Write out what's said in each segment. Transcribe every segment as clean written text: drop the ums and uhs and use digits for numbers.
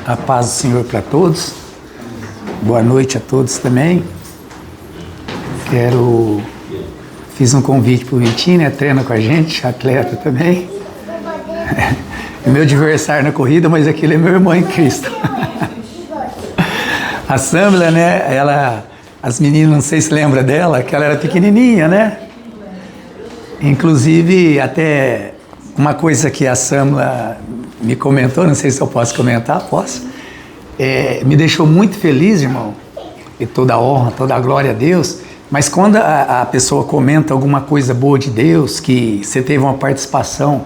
A paz do Senhor para todos. Boa noite a todos também. Fiz um convite para o Vitinho, né? Treina com a gente, atleta também. É meu adversário na corrida, mas aquele é meu irmão em Cristo. A Samla, né? As meninas, não sei se lembra dela, que ela era pequenininha, né? Inclusive, até uma coisa que a Samla me comentou, não sei se eu posso comentar, posso? Me deixou muito feliz, irmão, e toda a honra, toda a glória a Deus, mas quando a pessoa comenta alguma coisa boa de Deus, que você teve uma participação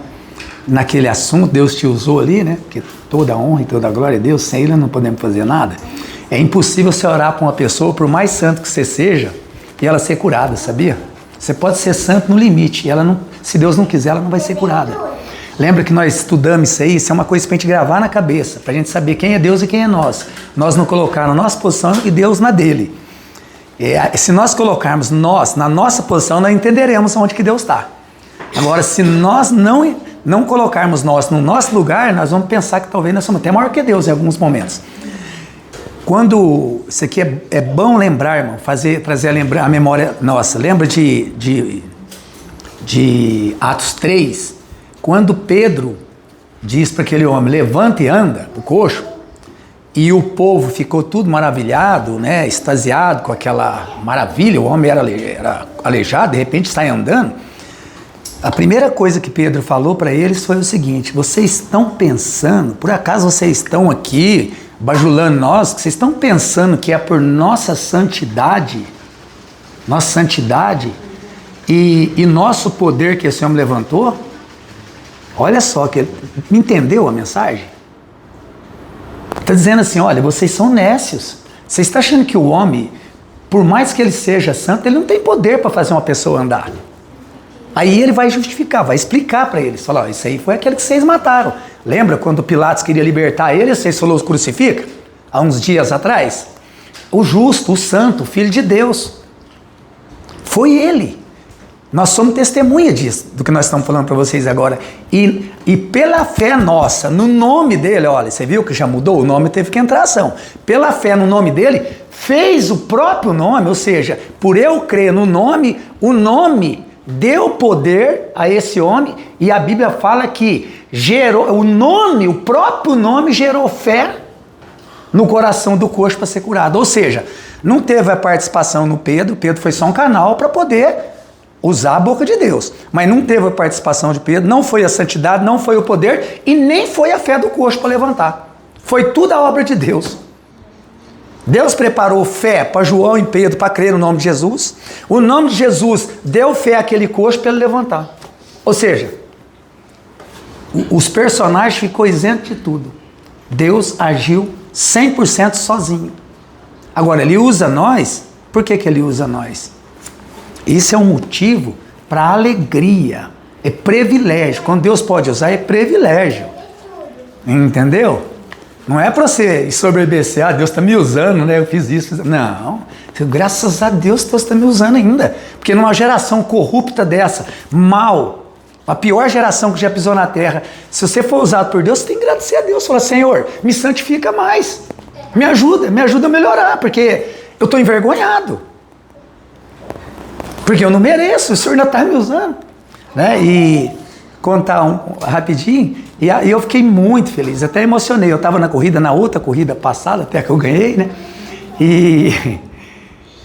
naquele assunto, Deus te usou ali, né? Porque toda a honra e toda a glória a Deus, sem Ele não podemos fazer nada. É impossível você orar para uma pessoa, por mais santo que você seja, e ela ser curada, sabia? Você pode ser santo no limite, e ela não, se Deus não quiser, ela não vai ser curada. Lembra que nós estudamos isso é uma coisa para a gente gravar na cabeça, para a gente saber quem é Deus e quem é nós. Nós não colocar na nossa posição e Deus na dele. Se nós colocarmos nós na nossa posição, nós entenderemos onde que Deus está. Agora, se nós não colocarmos nós no nosso lugar, nós vamos pensar que talvez nós somos até maior que Deus em alguns momentos. Isso aqui é bom lembrar, irmão, trazer a memória nossa. Lembra de Atos 3, quando Pedro diz para aquele homem, levanta e anda, o coxo, e o povo ficou tudo maravilhado, né, extasiado com aquela maravilha, o homem era aleijado, de repente está andando. A primeira coisa que Pedro falou para eles foi o seguinte: vocês estão pensando, por acaso vocês estão aqui bajulando nós, vocês estão pensando que é por nossa santidade e nosso poder que esse homem levantou? Olha só, me entendeu a mensagem? Está dizendo assim, olha, vocês são nécios. Vocês estão achando que o homem, por mais que ele seja santo, ele não tem poder para fazer uma pessoa andar. Aí ele vai justificar, vai explicar para eles. Falar, isso aí foi aquele que vocês mataram. Lembra quando Pilatos queria libertar ele, vocês falaram, os crucifica? Há uns dias atrás. O justo, o santo, o Filho de Deus. Foi ele. Nós somos testemunha disso, do que nós estamos falando para vocês agora. E pela fé nossa, no nome dele, olha, você viu que já mudou? O nome teve que entrar em ação. Pela fé no nome dele, fez o próprio nome, ou seja, por eu crer no nome, o nome deu poder a esse homem, e a Bíblia fala que o próprio nome gerou fé no coração do coxo para ser curado. Ou seja, não teve a participação no Pedro foi só um canal para poder usar a boca de Deus. Mas não teve a participação de Pedro, não foi a santidade, não foi o poder e nem foi a fé do coxo para levantar. Foi tudo a obra de Deus. Deus preparou fé para João e Pedro para crer no nome de Jesus. O nome de Jesus deu fé àquele coxo para ele levantar. Ou seja, os personagens ficou isentos de tudo. Deus agiu 100% sozinho. Agora, ele usa nós. Por que ele usa nós? Isso é um motivo para alegria. É privilégio. Quando Deus pode usar, é privilégio. Entendeu? Não é para você ensoberbecer, Deus está me usando, né? Eu fiz isso. Não. Graças a Deus está me usando ainda. Porque numa geração corrupta dessa, mal, a pior geração que já pisou na terra, se você for usado por Deus, você tem que agradecer a Deus. Fala, Senhor, me santifica mais. Me ajuda a melhorar, porque eu estou envergonhado. Porque eu não mereço, o Senhor ainda está me usando. Né? E contar rapidinho, e eu fiquei muito feliz, até emocionei. Eu estava na outra corrida passada, até que eu ganhei, né?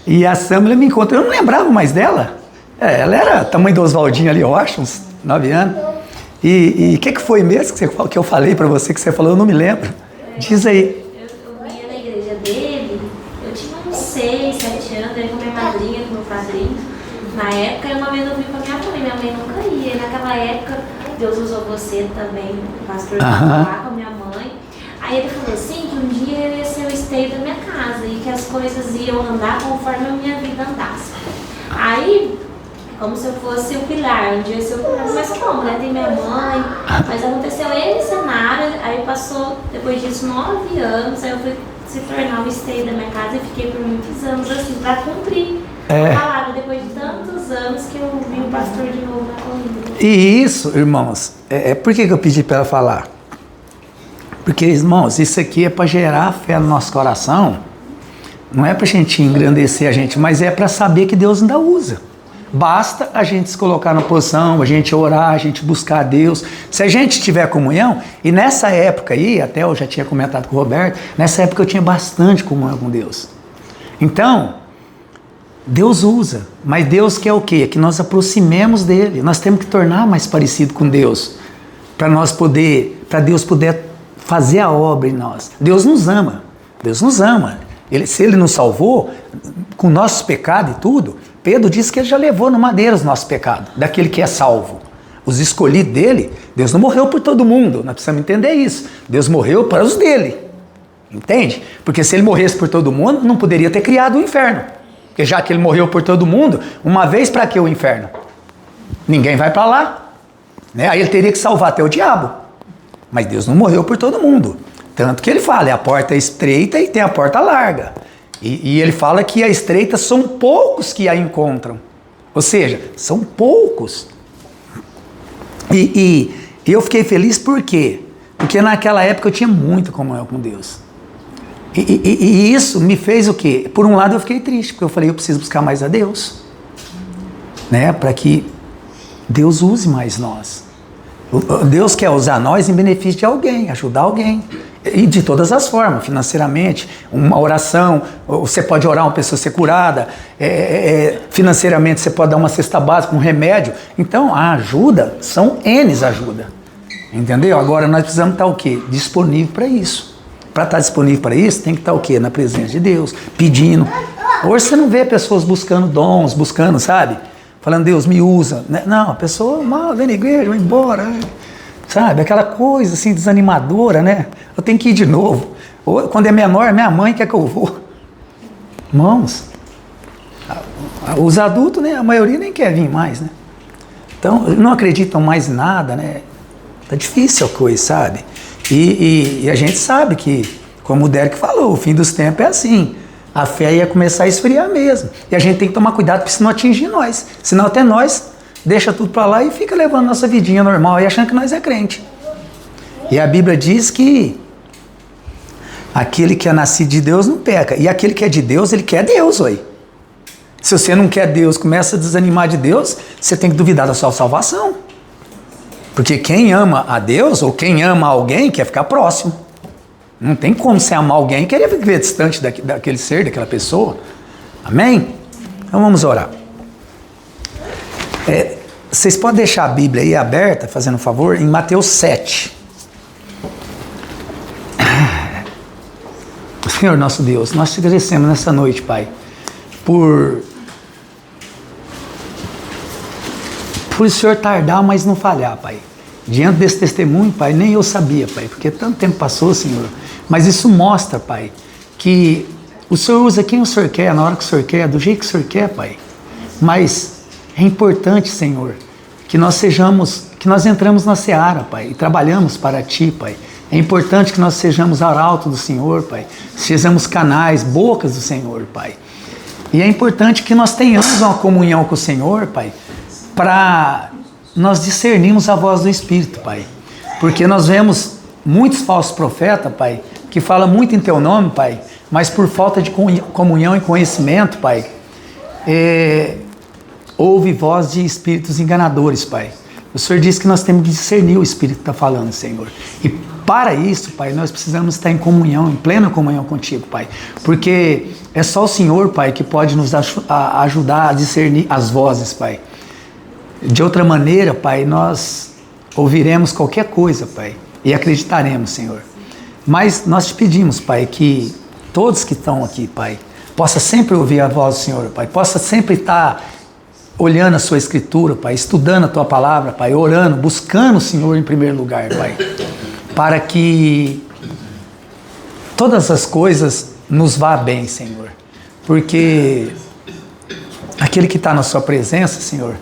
E a Samla me encontrou, eu não lembrava mais dela. Ela era tamanho do Oswaldinho ali, eu acho, uns 9 anos. E o que foi mesmo que eu falei para você, que você falou, eu não me lembro. Diz aí. Eu ia na igreja dele, eu tinha uns 6, 7 anos, eu ia com minha madrinha, com meu padrinho. Na época, uma vez eu fui com a minha mãe nunca ia. E naquela época, Deus usou você também, o pastor, lá com a minha mãe. Aí ele falou assim, que um dia eu ia ser o esteio da minha casa e que as coisas iam andar conforme a minha vida andasse. Aí, como se eu fosse o pilar, um dia eu ser o pilar, mas como, né? Tem minha mãe, mas aconteceu esse cenário, aí passou, depois disso, 9 anos, aí eu fui se tornar o esteio da minha casa e fiquei por muitos anos assim, pra cumprir a palavra, depois de tantos anos que eu vi o pastor de novo na corrida. E isso, irmãos, por que eu pedi para ela falar? Porque, irmãos, isso aqui é para gerar fé no nosso coração. Não é para a gente engrandecer a gente, mas é para saber que Deus ainda usa. Basta a gente se colocar na posição, a gente orar, a gente buscar a Deus. Se a gente tiver comunhão, e nessa época aí, até eu já tinha comentado com o Roberto, nessa época eu tinha bastante comunhão com Deus. Então, Deus usa, mas Deus quer o quê? Que nós aproximemos dele. Nós temos que tornar mais parecido com Deus, para Deus poder fazer a obra em nós. Deus nos ama, Deus nos ama. Se ele nos salvou, com nossos pecados e tudo, Pedro disse que ele já levou no madeiro os nossos pecados, daquele que é salvo. Os escolhidos dele, Deus não morreu por todo mundo, nós precisamos entender isso. Deus morreu para os dele, entende? Porque se ele morresse por todo mundo, não poderia ter criado o inferno. Porque já que ele morreu por todo mundo, uma vez para que o inferno? Ninguém vai para lá, né? Aí ele teria que salvar até o diabo. Mas Deus não morreu por todo mundo. Tanto que ele fala, a porta é estreita e tem a porta larga. E ele fala que a estreita são poucos que a encontram. Ou seja, são poucos. E eu fiquei feliz por quê? Porque naquela época eu tinha muito comunhão com Deus. E isso me fez o quê? Por um lado eu fiquei triste, porque eu falei, eu preciso buscar mais a Deus, né? Para que Deus use mais nós. Deus quer usar nós em benefício de alguém, ajudar alguém. E de todas as formas, financeiramente, uma oração, você pode orar uma pessoa ser curada, financeiramente você pode dar uma cesta básica, um remédio. Então a ajuda, são N's ajuda, entendeu? Agora nós precisamos estar o quê? Disponível para isso. Para estar disponível para isso, tem que estar o quê? Na presença de Deus, pedindo. Hoje você não vê pessoas buscando dons, buscando, sabe? Falando, Deus me usa. Não, a pessoa mal vem na igreja, vai embora. Sabe, aquela coisa assim desanimadora, né? Eu tenho que ir de novo. Ou, quando é menor, minha mãe quer que eu vou. Irmãos, os adultos, né, a maioria nem quer vir mais, né? Então, não acreditam mais em nada, né? Tá difícil a coisa, sabe? E a gente sabe que, como o Derek falou, o fim dos tempos é assim. A fé ia começar a esfriar mesmo. E a gente tem que tomar cuidado para isso não atingir nós. Senão até nós deixa tudo para lá e fica levando nossa vidinha normal e achando que nós é crente. E a Bíblia diz que aquele que é nascido de Deus não peca. E aquele que é de Deus, ele quer Deus, ué. Se você não quer Deus, começa a desanimar de Deus, você tem que duvidar da sua salvação. Porque quem ama a Deus, ou quem ama alguém, quer ficar próximo. Não tem como você amar alguém e querer viver distante daquele ser, daquela pessoa. Amém? Então vamos orar. Vocês podem deixar a Bíblia aí aberta, fazendo um favor, em Mateus 7. Senhor nosso Deus, nós te agradecemos nessa noite, Pai, por o Senhor tardar, mas não falhar, Pai. Diante desse testemunho, Pai, nem eu sabia, Pai, porque tanto tempo passou, Senhor. Mas isso mostra, Pai, que o Senhor usa quem o Senhor quer, na hora que o Senhor quer, do jeito que o Senhor quer, Pai. Mas é importante, Senhor, que nós entramos na seara, Pai, e trabalhamos para Ti, Pai. É importante que nós sejamos arauto do Senhor, Pai. Sejamos canais, bocas do Senhor, Pai. E é importante que nós tenhamos uma comunhão com o Senhor, Pai, para nós discernirmos a voz do Espírito, Pai. Porque nós vemos muitos falsos profetas, Pai, que falam muito em Teu nome, Pai, mas por falta de comunhão e conhecimento, Pai, houve voz de espíritos enganadores, Pai. O Senhor disse que nós temos que discernir o Espírito que está falando, Senhor. E para isso, Pai, nós precisamos estar em comunhão, em plena comunhão contigo, Pai. Porque é só o Senhor, Pai, que pode nos ajudar a discernir as vozes, Pai. De outra maneira, Pai, nós ouviremos qualquer coisa, Pai, e acreditaremos, Senhor. Mas nós te pedimos, Pai, que todos que estão aqui, Pai, possa sempre ouvir a voz do Senhor, Pai, possa sempre estar olhando a Sua Escritura, Pai, estudando a Tua Palavra, Pai, orando, buscando o Senhor em primeiro lugar, Pai, para que todas as coisas nos vá bem, Senhor, porque aquele que está na Sua presença, Senhor,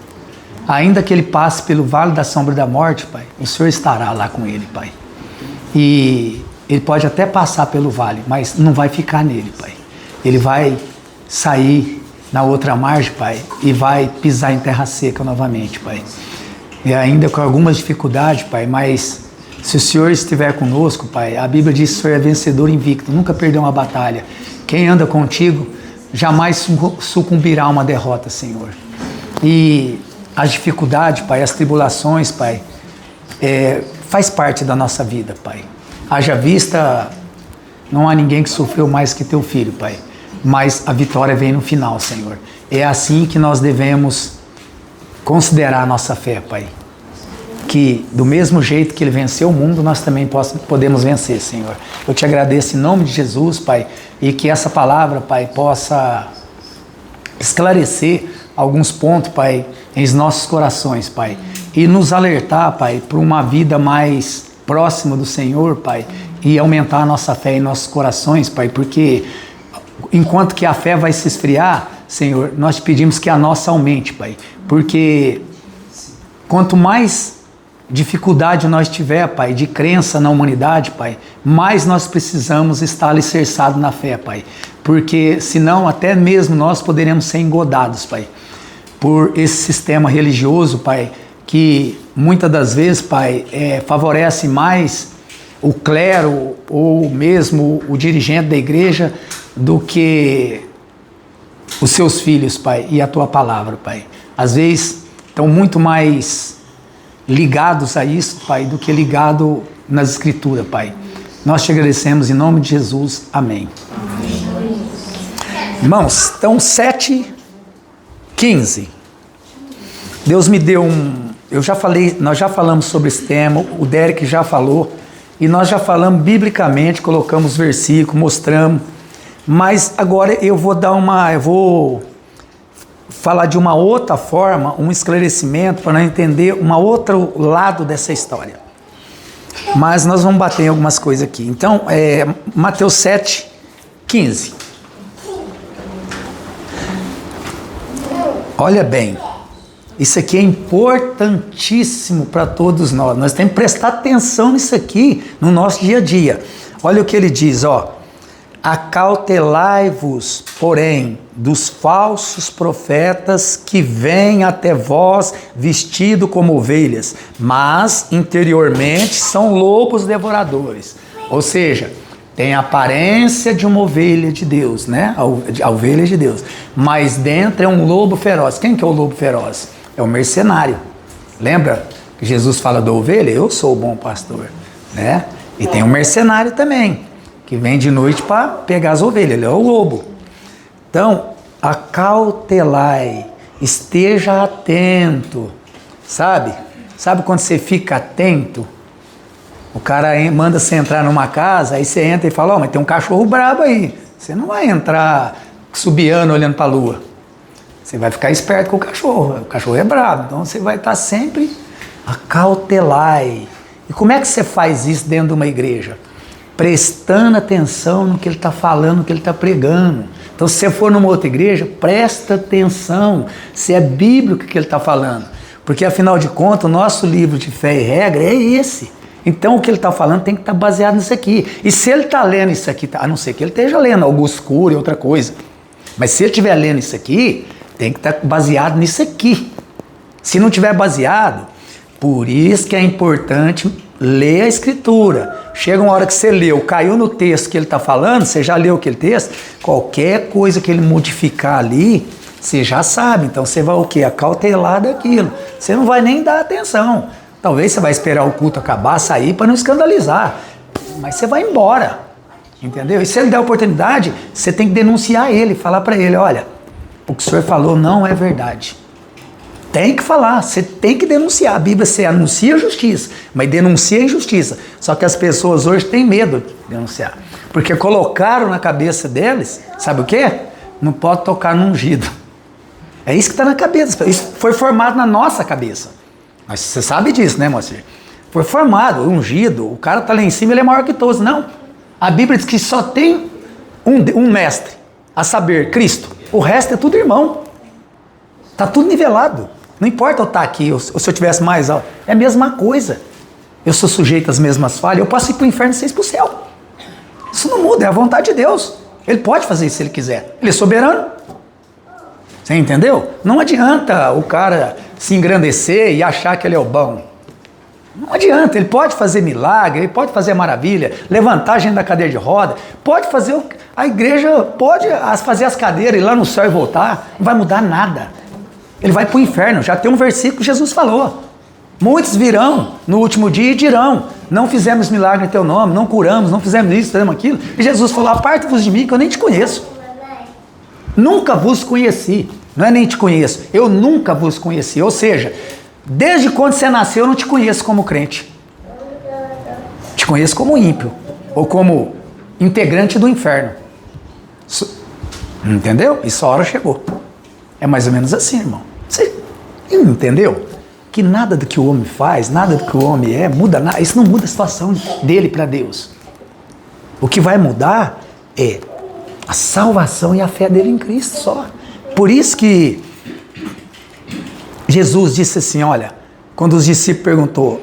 ainda que ele passe pelo vale da sombra da morte, Pai, o Senhor estará lá com ele, Pai. E ele pode até passar pelo vale, mas não vai ficar nele, Pai. Ele vai sair na outra margem, Pai, e vai pisar em terra seca novamente, Pai. E ainda com algumas dificuldades, Pai, mas Se o Senhor estiver conosco, Pai, a Bíblia diz que o Senhor é vencedor invicto, nunca perdeu uma batalha. Quem anda contigo jamais sucumbirá a uma derrota, Senhor. E as dificuldades, Pai, as tribulações, Pai, faz parte da nossa vida, Pai. Haja vista, não há ninguém que sofreu mais que teu filho, Pai. Mas a vitória vem no final, Senhor. É assim que nós devemos considerar a nossa fé, Pai. Que do mesmo jeito que Ele venceu o mundo, nós também podemos vencer, Senhor. Eu te agradeço em nome de Jesus, Pai, e que essa palavra, Pai, possa esclarecer alguns pontos, Pai, em nossos corações, Pai, e nos alertar, Pai, para uma vida mais próxima do Senhor, Pai, e aumentar a nossa fé em nossos corações, Pai, porque enquanto que a fé vai se esfriar, Senhor, nós te pedimos que a nossa aumente, Pai, porque quanto mais dificuldade nós tiver, Pai, de crença na humanidade, Pai, mais nós precisamos estar alicerçados na fé, Pai, porque senão até mesmo nós poderemos ser engodados, Pai, por esse sistema religioso, Pai, que muitas das vezes, Pai, favorece mais o clero ou mesmo o dirigente da igreja do que os seus filhos, Pai, e a Tua palavra, Pai. Às vezes estão muito mais ligados a isso, Pai, do que ligado nas Escrituras, Pai. Nós te agradecemos em nome de Jesus. Amém. Amém. Irmãos, então 7:15. Deus me deu nós já falamos sobre esse tema, o Derek já falou, e nós já falamos biblicamente, colocamos versículos, mostramos, mas agora eu vou falar de uma outra forma, um esclarecimento para nós entender um outro lado dessa história. Mas nós vamos bater em algumas coisas aqui. Então, Mateus 7:15. Olha bem, isso aqui é importantíssimo para todos nós. Nós temos que prestar atenção nisso aqui no nosso dia a dia. Olha o que ele diz, ó. Acautelai-vos, porém, dos falsos profetas que vêm até vós vestidos como ovelhas, mas interiormente são lobos devoradores. Ou seja, tem a aparência de uma ovelha de Deus, né? A ovelha de Deus. Mas dentro é um lobo feroz. Quem que é o lobo feroz? É o mercenário. Lembra que Jesus fala da ovelha? Eu sou o bom pastor, né? E tem um mercenário também, que vem de noite para pegar as ovelhas, ele é o lobo. Então, acautelai, esteja atento, sabe? Sabe quando você fica atento? O cara manda você entrar numa casa, aí você entra e fala, ó, mas tem um cachorro brabo aí. Você não vai entrar subiando, olhando para a lua. Você vai ficar esperto com o cachorro é brabo, então você vai estar sempre acautelai. E como é que você faz isso dentro de uma igreja? Prestando atenção no que ele está falando, no que ele está pregando. Então, se você for numa outra igreja, presta atenção se é bíblico o que ele está falando. Porque, afinal de contas, o nosso livro de fé e regra é esse. Então, o que ele está falando tem que estar baseado nisso aqui. E se ele está lendo isso aqui, a não ser que ele esteja lendo algo escuro e outra coisa, mas se ele estiver lendo isso aqui, tem que estar baseado nisso aqui. Se não estiver baseado, por isso que é importante ler a Escritura. Chega uma hora que você leu, caiu no texto que ele está falando, você já leu aquele texto, qualquer coisa que ele modificar ali, você já sabe. Então você vai o quê? Acautelar daquilo. Você não vai nem dar atenção. Talvez você vai esperar o culto acabar, sair para não escandalizar. Mas você vai embora. Entendeu? E se ele der oportunidade, você tem que denunciar ele, falar para ele, olha, o que o senhor falou não é verdade. Tem que falar, você tem que denunciar. A Bíblia, você anuncia a justiça, mas denuncia a injustiça. Só que as pessoas hoje têm medo de denunciar. Porque colocaram na cabeça deles, sabe o quê? Não pode tocar no ungido. É isso que está na cabeça. Isso foi formado na nossa cabeça. Mas você sabe disso, né, Moacir? Foi formado, ungido, o cara está lá em cima, ele é maior que todos. Não. A Bíblia diz que só tem um mestre, a saber, Cristo. O resto é tudo irmão. Está tudo nivelado. Não importa eu estar aqui, ou se eu tivesse mais alto. É a mesma coisa. Eu sou sujeito às mesmas falhas. Eu posso ir para o inferno e vocês para o céu. Isso não muda, é a vontade de Deus. Ele pode fazer isso se ele quiser. Ele é soberano. Você entendeu? Não adianta o cara se engrandecer e achar que ele é o bom. Não adianta, ele pode fazer milagre, ele pode fazer maravilha, levantar a gente da cadeira de roda, pode fazer, a igreja pode fazer as cadeiras, ir lá no céu e voltar, não vai mudar nada. Ele vai para o inferno, já tem um versículo que Jesus falou. Muitos virão no último dia e dirão, não fizemos milagre em teu nome, não curamos, não fizemos isso, fizemos aquilo. E Jesus falou, aparta-vos de mim que eu nem te conheço. Nunca vos conheci, não é nem te conheço, eu nunca vos conheci, ou seja, desde quando você nasceu eu não te conheço como crente. Te conheço como ímpio, ou como integrante do inferno. Entendeu? Isso a hora chegou. É mais ou menos assim, irmão. Você entendeu? Que nada do que o homem faz, nada do que o homem é, muda nada. Isso não muda a situação dele para Deus. O que vai mudar é a salvação e a fé dele em Cristo só. Por isso que Jesus disse assim, olha, quando os discípulos perguntou,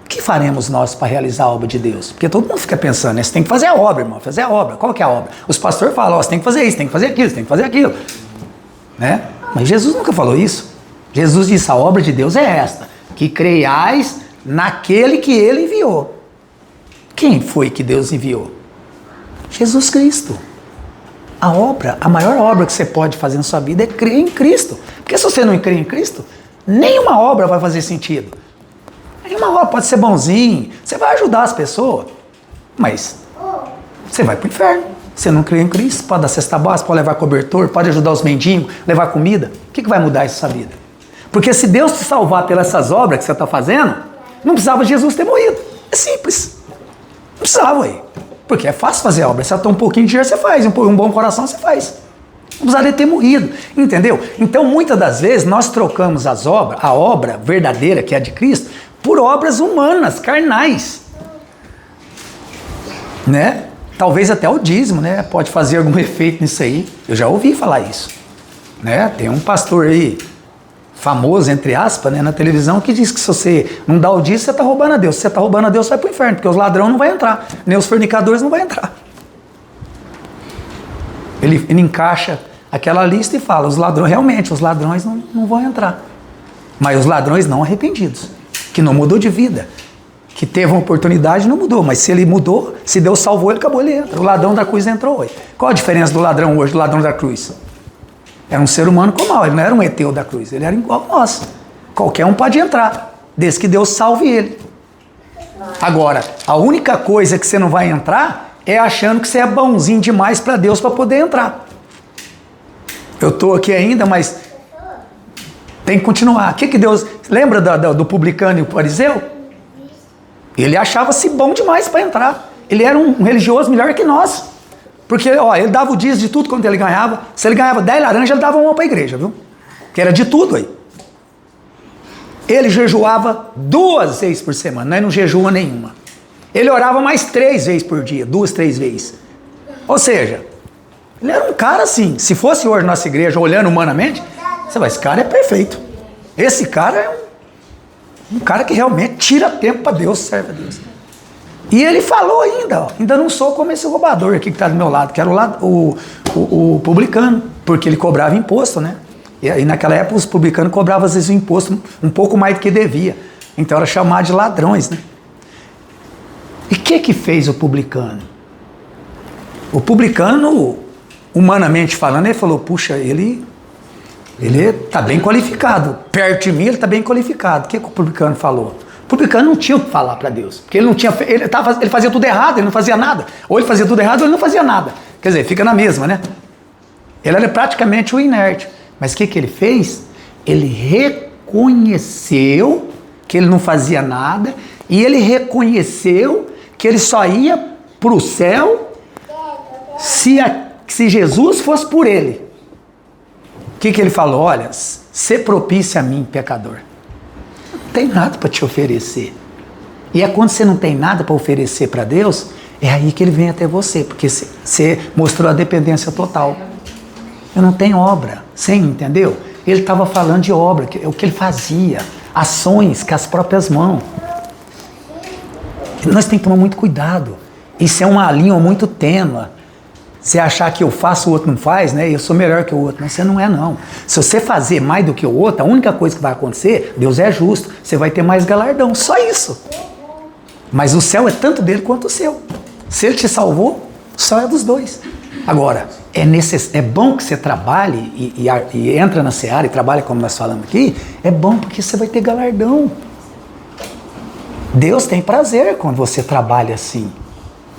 o que faremos nós para realizar a obra de Deus? Porque todo mundo fica pensando, né? Você tem que fazer a obra, irmão, fazer a obra. Qual que é a obra? Os pastores falam, você tem que fazer isso, tem que fazer aquilo, você tem que fazer aquilo. Né? Mas Jesus nunca falou isso. Jesus disse, a obra de Deus é esta, que creiais naquele que ele enviou. Quem foi que Deus enviou? Jesus Cristo. A obra, a maior obra que você pode fazer na sua vida é crer em Cristo. Porque se você não crer em Cristo, nenhuma obra vai fazer sentido. Nenhuma obra pode ser bonzinho, você vai ajudar as pessoas, mas você vai para o inferno. Você não crê em Cristo, pode dar cesta básica, pode levar cobertor, pode ajudar os mendigos, levar comida. O que vai mudar essa vida? Porque se Deus te salvar pelas essas obras que você está fazendo, não precisava Jesus ter morrido. É simples. Não precisava aí. Porque é fácil fazer obra. Se tem um pouquinho de dinheiro, você faz. Um bom coração, você faz. Não precisaria ter morrido. Entendeu? Então, muitas das vezes, nós trocamos a obra verdadeira, que é a de Cristo, por obras humanas, carnais. Né? Talvez até o dízimo, né? Pode fazer algum efeito nisso aí. Eu já ouvi falar isso. Né? Tem um pastor aí, famoso, entre aspas, né, na televisão, que diz que se você não dá o dízimo, você está roubando a Deus. Se você está roubando a Deus, você vai para o inferno, porque os ladrões não vão entrar, nem os fornicadores não vão entrar. Ele encaixa aquela lista e fala, os ladrões, realmente, os ladrões não vão entrar. Mas os ladrões não arrependidos, que não mudou de vida, que teve uma oportunidade não mudou, mas se ele mudou, se Deus salvou ele, acabou, ele entra. O ladrão da cruz entrou hoje. Qual a diferença do ladrão hoje, do ladrão da cruz? Era um ser humano como ele não era um eteu da cruz, ele era igual a nós. Qualquer um pode entrar, desde que Deus salve ele. Agora, a única coisa que você não vai entrar é achando que você é bonzinho demais para Deus para poder entrar. Eu estou aqui ainda, mas tem que continuar. O que Deus... Lembra do publicano e o fariseu? Ele achava-se bom demais para entrar. Ele era um religioso melhor que nós. Porque, ó, ele dava o dízimo de tudo quanto ele ganhava. Se ele ganhava 10 laranjas, ele dava uma para a igreja, viu? Que era de tudo aí. Ele jejuava 2 vezes por semana, não jejua nenhuma. Ele orava mais 3 vezes por dia, 2, 3 vezes. Ou seja, ele era um cara assim. Se fosse hoje nossa igreja, olhando humanamente, você vai, esse cara é perfeito. Esse cara é um cara que realmente tira tempo para Deus, serve a Deus. E ele falou ainda, ó, ainda não sou como esse roubador aqui que está do meu lado, que era o publicano, porque ele cobrava imposto, né? E aí naquela época os publicanos cobravam às vezes o imposto um pouco mais do que devia. Então era chamado de ladrões, né? E o que fez o publicano? O publicano, humanamente falando, ele falou, puxa, ele está bem qualificado. Perto de mim ele está bem qualificado. O que o publicano falou? O publicano não tinha o que falar para Deus, porque ele não tinha, ele fazia tudo errado, ele não fazia nada. Ou ele fazia tudo errado ou ele não fazia nada. Quer dizer, fica na mesma, né? Ele era praticamente o inerte. Mas o que ele fez? Ele reconheceu que ele não fazia nada e ele reconheceu que ele só ia para o céu se Jesus fosse por ele. O que ele falou? Olha, ser propício a mim, pecador. Não tem nada para te oferecer. E é quando você não tem nada para oferecer para Deus, é aí que ele vem até você, porque você mostrou a dependência total. Eu não tenho obra, você entendeu? Ele estava falando de obra, o que ele fazia, ações com as próprias mãos. Nós temos que tomar muito cuidado. Isso é uma linha muito tênue. Você achar que eu faço, o outro não faz, né? Eu sou melhor que o outro. Mas você não é, não. Se você fazer mais do que o outro, a única coisa que vai acontecer, Deus é justo, você vai ter mais galardão. Só isso. Mas o céu é tanto dele quanto o seu. Se ele te salvou, o céu é dos dois. Agora, é bom que você trabalhe e entra na seara e trabalha como nós falamos aqui. É bom porque você vai ter galardão. Deus tem prazer quando você trabalha assim.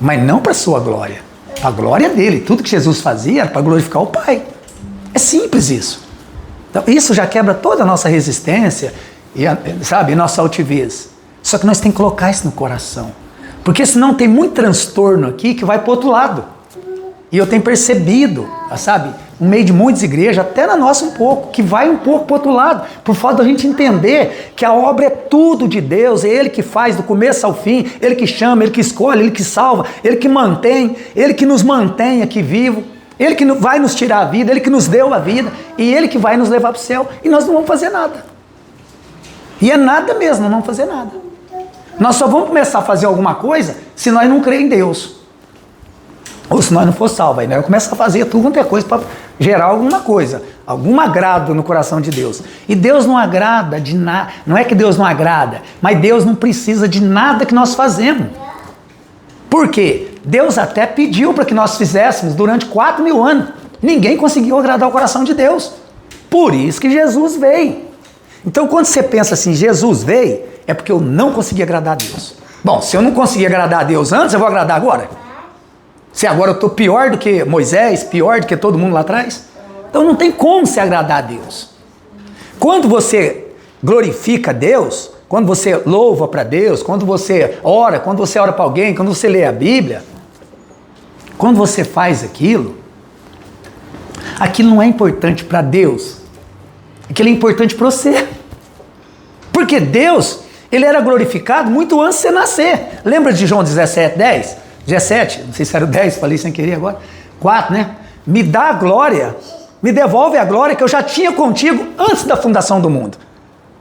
Mas não para sua glória. A glória dele. Tudo que Jesus fazia era para glorificar o Pai. É simples isso. Então, isso já quebra toda a nossa resistência e, sabe, nossa altivez. Só que nós temos que colocar isso no coração. Porque senão tem muito transtorno aqui que vai para o outro lado. E eu tenho percebido, sabe, no meio de muitas igrejas, até na nossa um pouco, que vai um pouco para o outro lado, por falta da gente entender que a obra é tudo de Deus, é Ele que faz do começo ao fim, Ele que chama, Ele que escolhe, Ele que salva, Ele que mantém, Ele que nos mantém aqui vivo, Ele que vai nos tirar a vida, Ele que nos deu a vida, e Ele que vai nos levar para o céu, e nós não vamos fazer nada. E é nada mesmo, não vamos fazer nada. Nós só vamos começar a fazer alguma coisa se nós não crermos em Deus. Ou se nós não for salvo, aí nós começamos a fazer tudo quanto é coisa para gerar alguma coisa, algum agrado no coração de Deus. E Deus não agrada de nada, não é que Deus não agrada, mas Deus não precisa de nada que nós fazemos. Por quê? Deus até pediu para que nós fizéssemos durante 4.000 anos. Ninguém conseguiu agradar o coração de Deus. Por isso que Jesus veio. Então quando você pensa assim, Jesus veio, é porque eu não consegui agradar a Deus. Bom, se eu não consegui agradar a Deus antes, eu vou agradar agora? Se agora eu estou pior do que Moisés, pior do que todo mundo lá atrás? Então não tem como se agradar a Deus. Quando você glorifica Deus, quando você louva para Deus, quando você ora para alguém, quando você lê a Bíblia, quando você faz aquilo não é importante para Deus, aquilo é importante para você. Porque Deus, Ele era glorificado muito antes de você nascer. Lembra de João 17:10? 17, não sei se era o 10, falei sem querer agora. 4, né? Me dá a glória, me devolve a glória que eu já tinha contigo antes da fundação do mundo.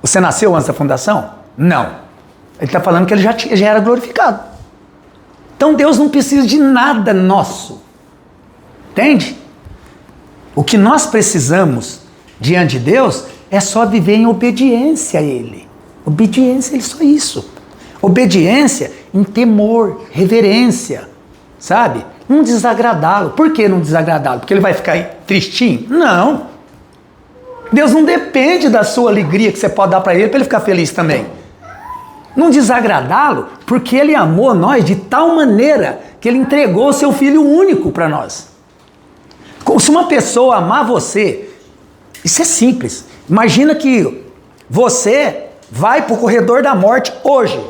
Você nasceu antes da fundação? Não. Ele está falando que ele já era glorificado. Então Deus não precisa de nada nosso. Entende? O que nós precisamos diante de Deus é só viver em obediência a Ele. Obediência, Ele só isso. Obediência em temor, reverência, sabe? Não desagradá-lo. Por que não desagradá-lo? Porque ele vai ficar tristinho? Não. Deus não depende da sua alegria que você pode dar para ele ficar feliz também. Não desagradá-lo porque ele amou nós de tal maneira que ele entregou o seu Filho único para nós. Se uma pessoa amar você, isso é simples. Imagina que você vai para o corredor da morte hoje.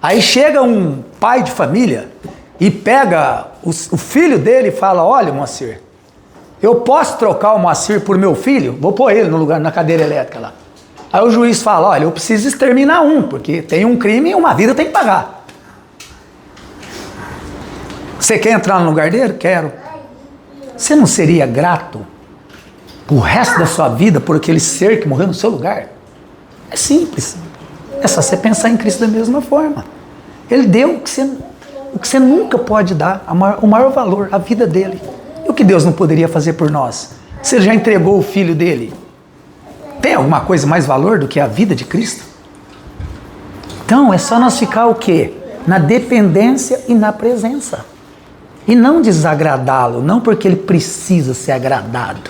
Aí chega um pai de família e pega o filho dele e fala: olha, Moacir, eu posso trocar o Moacir por meu filho? Vou pôr ele no lugar, na cadeira elétrica lá. Aí o juiz fala: olha, eu preciso exterminar porque tem um crime e uma vida tem que pagar. Você quer entrar no lugar dele? Quero. Você não seria grato o resto da sua vida por aquele ser que morreu no seu lugar? É simples. É só você pensar em Cristo da mesma forma. Ele deu o que você nunca pode dar, o maior valor, a vida dele. E o que Deus não poderia fazer por nós? Se Ele já entregou o Filho dele. Tem alguma coisa mais valor do que a vida de Cristo? Então é só nós ficar o quê? Na dependência e na presença. E não desagradá-lo, não porque Ele precisa ser agradado.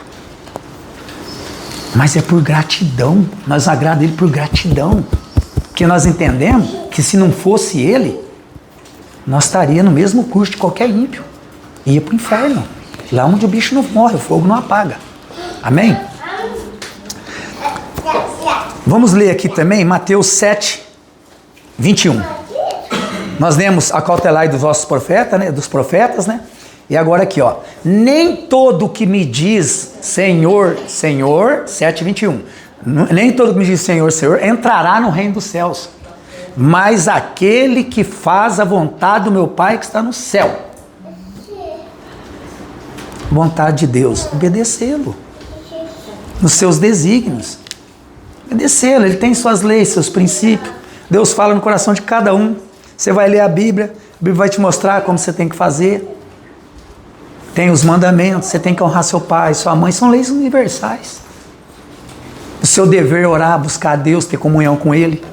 Mas é por gratidão. Nós agradamos Ele por gratidão. Porque nós entendemos que se não fosse Ele, nós estaríamos no mesmo curso de qualquer ímpio. Ia para o inferno. Lá onde o bicho não morre, o fogo não apaga. Amém? Vamos ler aqui também Mateus 7, 21. Nós lemos: acautelai dos vossos profetas, né? Dos profetas, né? E agora aqui, ó. Nem todo que me diz Senhor, Senhor, 7:21. Nem todo que me diz Senhor, Senhor, entrará no reino dos céus, mas aquele que faz a vontade do meu Pai que está no céu. Vontade de Deus, obedecê-lo nos seus desígnios. Obedecê-lo, Ele tem suas leis, seus princípios. Deus fala no coração de cada um. Você vai ler a Bíblia vai te mostrar como você tem que fazer. Tem os mandamentos, você tem que honrar seu pai, sua mãe, são leis universais. O seu dever é orar, buscar a Deus, ter comunhão com Ele.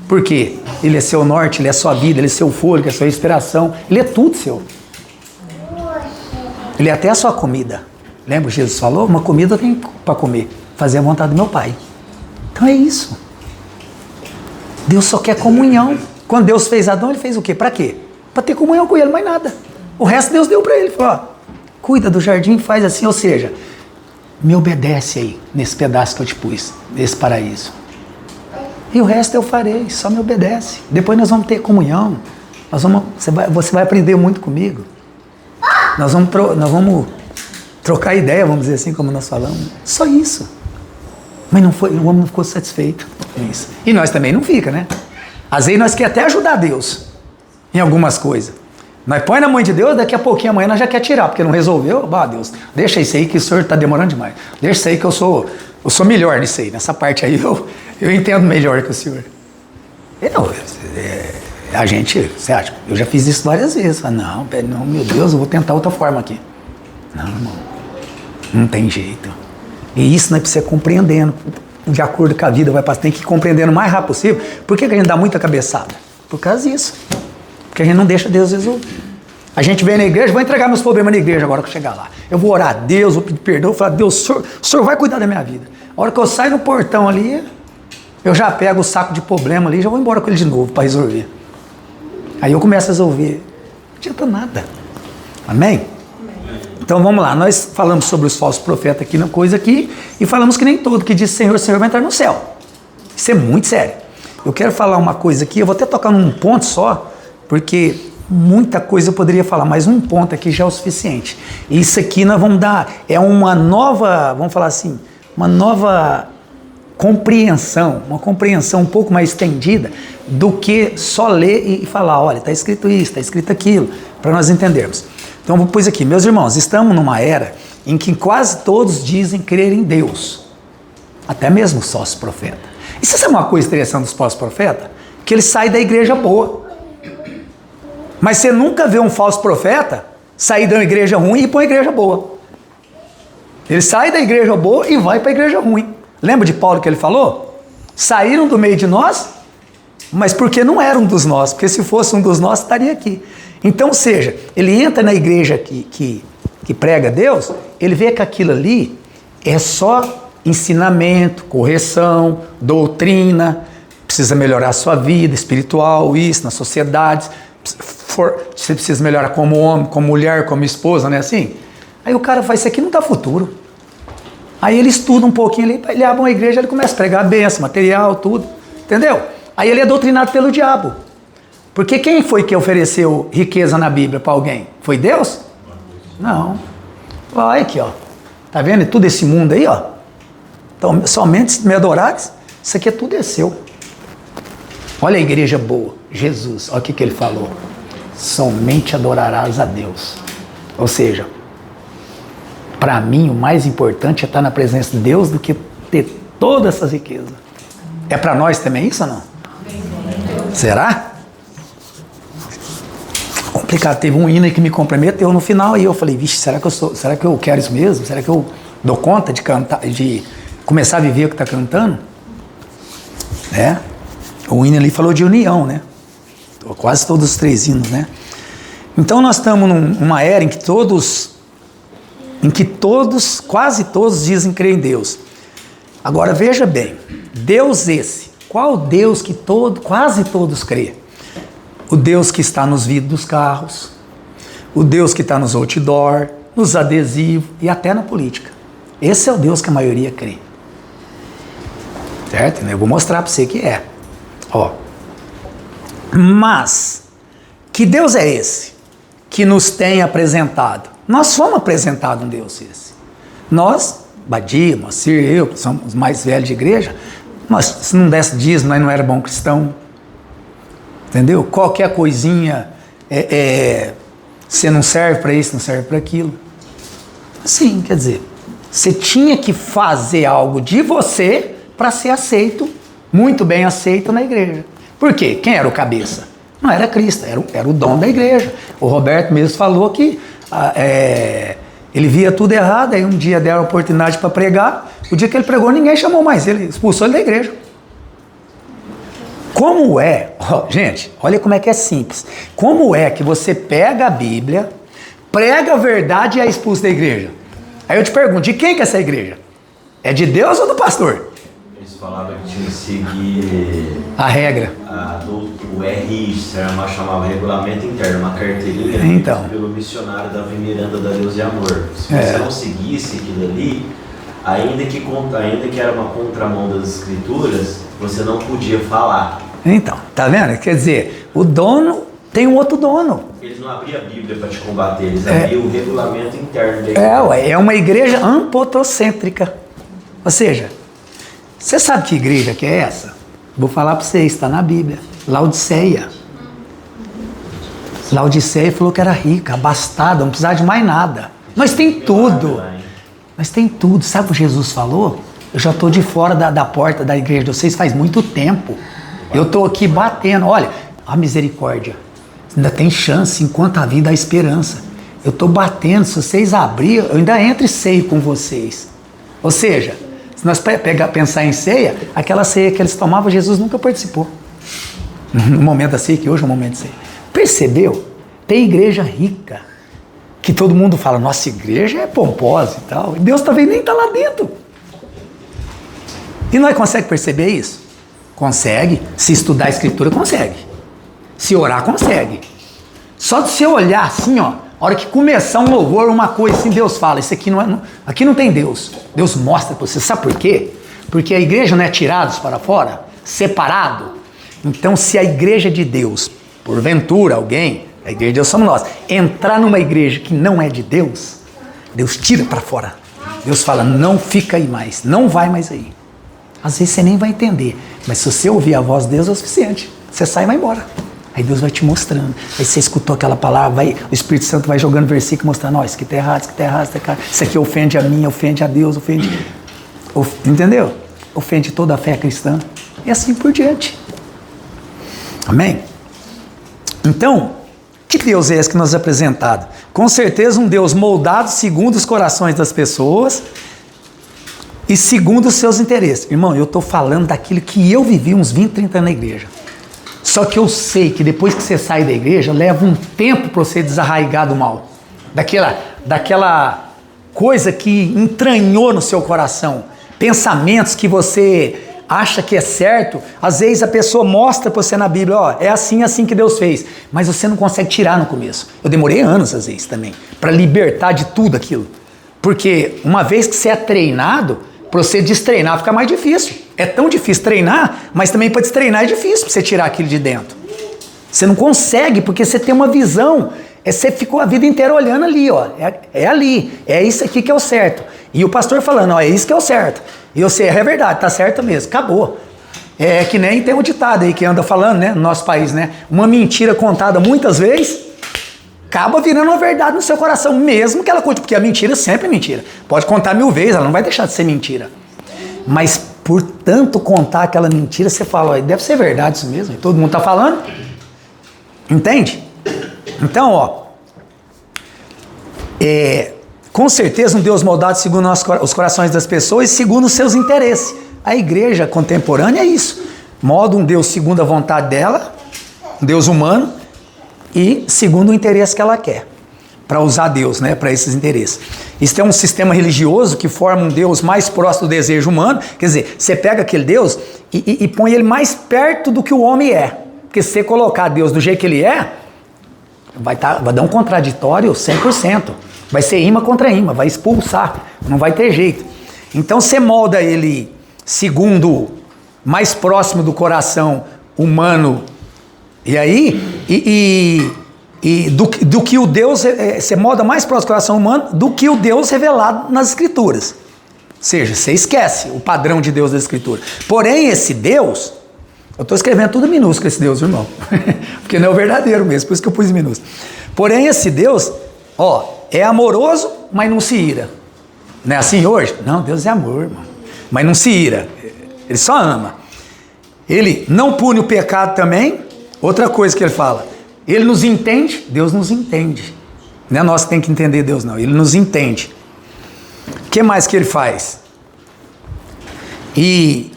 Por quê? Ele é seu norte, Ele é sua vida, Ele é seu fôlego, é sua inspiração, Ele é tudo seu. Ele é até a sua comida. Lembra, Jesus falou? Uma comida eu tenho para comer, fazer a vontade do meu Pai. Então é isso. Deus só quer comunhão. Quando Deus fez Adão, Ele fez o quê? Para quê? Para ter comunhão com Ele, mais nada. O resto Deus deu para ele. Falou, ó, cuida do jardim, faz assim, ou seja, me obedece aí, nesse pedaço que eu te pus, nesse paraíso. E o resto eu farei, só me obedece. Depois nós vamos ter comunhão. Você vai aprender muito comigo. Nós vamos trocar ideia, vamos dizer assim, como nós falamos. Só isso. Mas o homem não ficou satisfeito com isso. E nós também não fica, né? Às vezes nós queremos até ajudar Deus em algumas coisas. Nós põe na mão de Deus, daqui a pouquinho amanhã nós já quer tirar, porque não resolveu. Deus, deixa isso aí que o senhor está demorando demais. Deixa isso aí que eu sou melhor nisso aí. Nessa parte aí eu entendo melhor que o senhor. A gente, você acha? Eu já fiz isso várias vezes. Não, meu Deus, eu vou tentar outra forma aqui. Não, irmão, não tem jeito. E isso nós precisamos compreendendo, de acordo com a vida vai passar, tem que ir compreendendo o mais rápido possível. Por que a gente dá muita cabeçada? Por causa disso. Porque a gente não deixa Deus resolver. A gente vem na igreja, vou entregar meus problemas na igreja agora que eu chegar lá. Eu vou orar a Deus, vou pedir perdão, vou falar, Deus, o senhor vai cuidar da minha vida. A hora que eu saio no portão ali, eu já pego o saco de problema ali e já vou embora com ele de novo para resolver. Aí eu começo a resolver. Não adianta nada. Amém? Então vamos lá, nós falamos sobre os falsos profetas aqui na coisa aqui e falamos que nem todo que diz Senhor, Senhor vai entrar no céu. Isso é muito sério. Eu quero falar uma coisa aqui, eu vou até tocar num ponto só, porque muita coisa eu poderia falar, mas um ponto aqui já é o suficiente. E isso aqui nós vamos dar, é uma nova, vamos falar assim, uma nova compreensão, uma compreensão um pouco mais estendida do que só ler e falar, olha, está escrito isso, está escrito aquilo, para nós entendermos. Então vou pôr aqui, meus irmãos, estamos numa era em que quase todos dizem crer em Deus, até mesmo os falsos profetas. E você sabe uma coisa interessante dos falsos profetas? Que eles saem da igreja boa. Mas você nunca vê um falso profeta sair da igreja ruim e ir para uma igreja boa. Ele sai da igreja boa e vai para a igreja ruim. Lembra de Paulo que ele falou? Saíram do meio de nós, mas porque não eram dos nossos, porque se fosse um dos nossos estaria aqui. Então, ou seja, ele entra na igreja que prega Deus, ele vê que aquilo ali é só ensinamento, correção, doutrina, precisa melhorar a sua vida espiritual, isso, na sociedade, você precisa melhorar como homem, como mulher, como esposa, não é assim? Aí o cara faz isso aqui, não dá futuro. Aí ele estuda um pouquinho, ele abre uma igreja, ele começa a pregar a bênção, material, tudo, entendeu? Aí ele é doutrinado pelo diabo. Porque quem foi que ofereceu riqueza na Bíblia para alguém? Foi Deus? Não. Olha aqui, ó. Tá vendo? E tudo esse mundo aí, ó. Então, somente se me adorares, isso aqui é tudo é seu. Olha a igreja boa. Jesus, olha o que ele falou. Somente adorarás a Deus. Ou seja, para mim o mais importante é estar na presença de Deus do que ter todas essas riquezas. É para nós também isso ou não? Será? Complicado. Teve um hino aí que me comprometeu no final e eu falei, vixe, será que eu quero isso mesmo? Será que eu dou conta de cantar, de começar a viver o que está cantando? É. O hino ali falou de união, né? Quase todos os 3 hinos, né? Então nós estamos numa era em que quase todos dizem crer em Deus. Agora veja bem, Deus esse, qual Deus que quase todos crê? O Deus que está nos vidros dos carros, o Deus que está nos outdoor, nos adesivos e até na política. Esse é o Deus que a maioria crê. Certo? Eu vou mostrar para você que é. Ó. Mas, que Deus é esse que nos tem apresentado? Nós fomos apresentados um Deus esse. Nós, Badia, Moacir, eu, que somos os mais velhos de igreja, nós, se não desse dízimo, nós não era bom cristão. Entendeu? Qualquer coisinha, você não serve para isso, não serve para aquilo. Assim, quer dizer, você tinha que fazer algo de você para ser aceito, muito bem aceito na igreja. Por quê? Quem era o cabeça? Não era Cristo, era o dono da igreja. O Roberto mesmo falou que ele via tudo errado, aí um dia deram a oportunidade para pregar, o dia que ele pregou ninguém chamou mais ele, expulsou ele da igreja. Como é, gente, olha como é que é simples, como é que você pega a Bíblia, prega a verdade e é expulso da igreja? Aí eu te pergunto, de quem que é essa igreja? É de Deus ou do pastor? Eles falavam que tinha que seguir a regra. O RI, chamava Regulamento Interno, uma carteirinha então, pelo missionário Davi Miranda da Deus e Amor. Se você não seguisse aquilo ali, ainda que era uma contramão das escrituras, você não podia falar. Então, tá vendo? Quer dizer, o dono tem um outro dono. Eles não abriam a Bíblia para te combater, eles abriam o regulamento interno da igreja. É uma igreja antropocêntrica. Ou seja, você sabe que igreja que é essa? Vou falar para vocês, está na Bíblia. Laodiceia. Laodiceia falou que era rica, abastada, não precisava de mais nada. Nós tem tudo. Nós tem tudo. Sabe o que Jesus falou? Eu já estou de fora da porta da igreja de vocês faz muito tempo. Eu estou aqui batendo. Olha, a misericórdia. Ainda tem chance, enquanto a vida há esperança. Eu estou batendo, se vocês abrirem, eu ainda entro e ceio com vocês. Ou seja, se nós pensar em ceia, aquela ceia que eles tomavam, Jesus nunca participou. No momento da ceia, que hoje é o momento de ceia. Percebeu? Tem igreja rica, que todo mundo fala, nossa igreja é pomposa e tal. E Deus também nem está lá dentro. E nós conseguimos perceber isso? Consegue. Se estudar a escritura, consegue. Se orar, consegue. Só de você olhar assim, ó, a hora que começar um louvor, uma coisa assim, Deus fala, isso aqui aqui não tem Deus. Deus mostra para você. Sabe por quê? Porque a igreja não é tirados para fora, separado. Então, se a igreja de Deus, porventura alguém, a igreja de Deus somos nós, entrar numa igreja que não é de Deus, Deus tira para fora. Deus fala, não fica aí mais, não vai mais aí. Às vezes você nem vai entender, mas se você ouvir a voz de Deus é o suficiente. Você sai e vai embora. Aí Deus vai te mostrando. Aí você escutou aquela palavra, o Espírito Santo vai jogando versículo, mostrando, isso aqui está errado, isso aqui está errado, isso aqui tá errado. Isso aqui ofende a mim, ofende a Deus, entendeu? Ofende toda a fé cristã. E assim por diante. Amém? Então, que Deus é esse que nos é apresentado? Com certeza um Deus moldado segundo os corações das pessoas e segundo os seus interesses. Irmão, eu estou falando daquilo que eu vivi uns 20, 30 anos na igreja. Só que eu sei que depois que você sai da igreja, leva um tempo para você desarraigar do mal. Daquela coisa que entranhou no seu coração. Pensamentos que você acha que é certo. Às vezes a pessoa mostra para você na Bíblia, é assim que Deus fez. Mas você não consegue tirar no começo. Eu demorei anos às vezes também, para libertar de tudo aquilo. Porque uma vez que você é treinado, para você destreinar fica mais difícil. É tão difícil treinar, mas também para destreinar é difícil para você tirar aquilo de dentro. Você não consegue, porque você tem uma visão. Você ficou a vida inteira olhando ali, é ali, é isso aqui que é o certo. E o pastor falando, é isso que é o certo. E você, é verdade, tá certo mesmo, acabou. É que nem tem um ditado aí que anda falando, né, no nosso país, né? Uma mentira contada muitas vezes acaba virando uma verdade no seu coração, mesmo que ela conte, porque a mentira sempre é mentira. Pode contar 1000 vezes, ela não vai deixar de ser mentira. Mas por tanto contar aquela mentira, você fala, deve ser verdade isso mesmo, e todo mundo está falando. Entende? Então, com certeza um Deus moldado segundo os corações das pessoas e segundo os seus interesses. A igreja contemporânea é isso. Molda um Deus segundo a vontade dela, um Deus humano, e segundo o interesse que ela quer. Para usar Deus, né, para esses interesses. Isso é um sistema religioso que forma um Deus mais próximo do desejo humano. Quer dizer, você pega aquele Deus e põe ele mais perto do que o homem é. Porque se você colocar Deus do jeito que ele é, vai dar um contraditório 100%. Vai ser imã contra imã, vai expulsar, não vai ter jeito. Então você molda ele segundo, mais próximo do coração humano. E aí, do que o Deus, você molda mais próximo do coração humano do que o Deus revelado nas Escrituras. Ou seja, você esquece o padrão de Deus da Escritura. Porém, esse Deus, eu estou escrevendo tudo minúsculo esse Deus, irmão. Porque não é o verdadeiro mesmo, por isso que eu pus minúsculo. Porém, esse Deus, é amoroso, mas não se ira. Não é assim hoje? Não, Deus é amor, irmão. Mas não se ira. Ele só ama. Ele não pune o pecado também. Outra coisa que ele fala. Ele nos entende, Deus nos entende. Não é nós que tem que entender Deus, não. Ele nos entende. O que mais que ele faz? E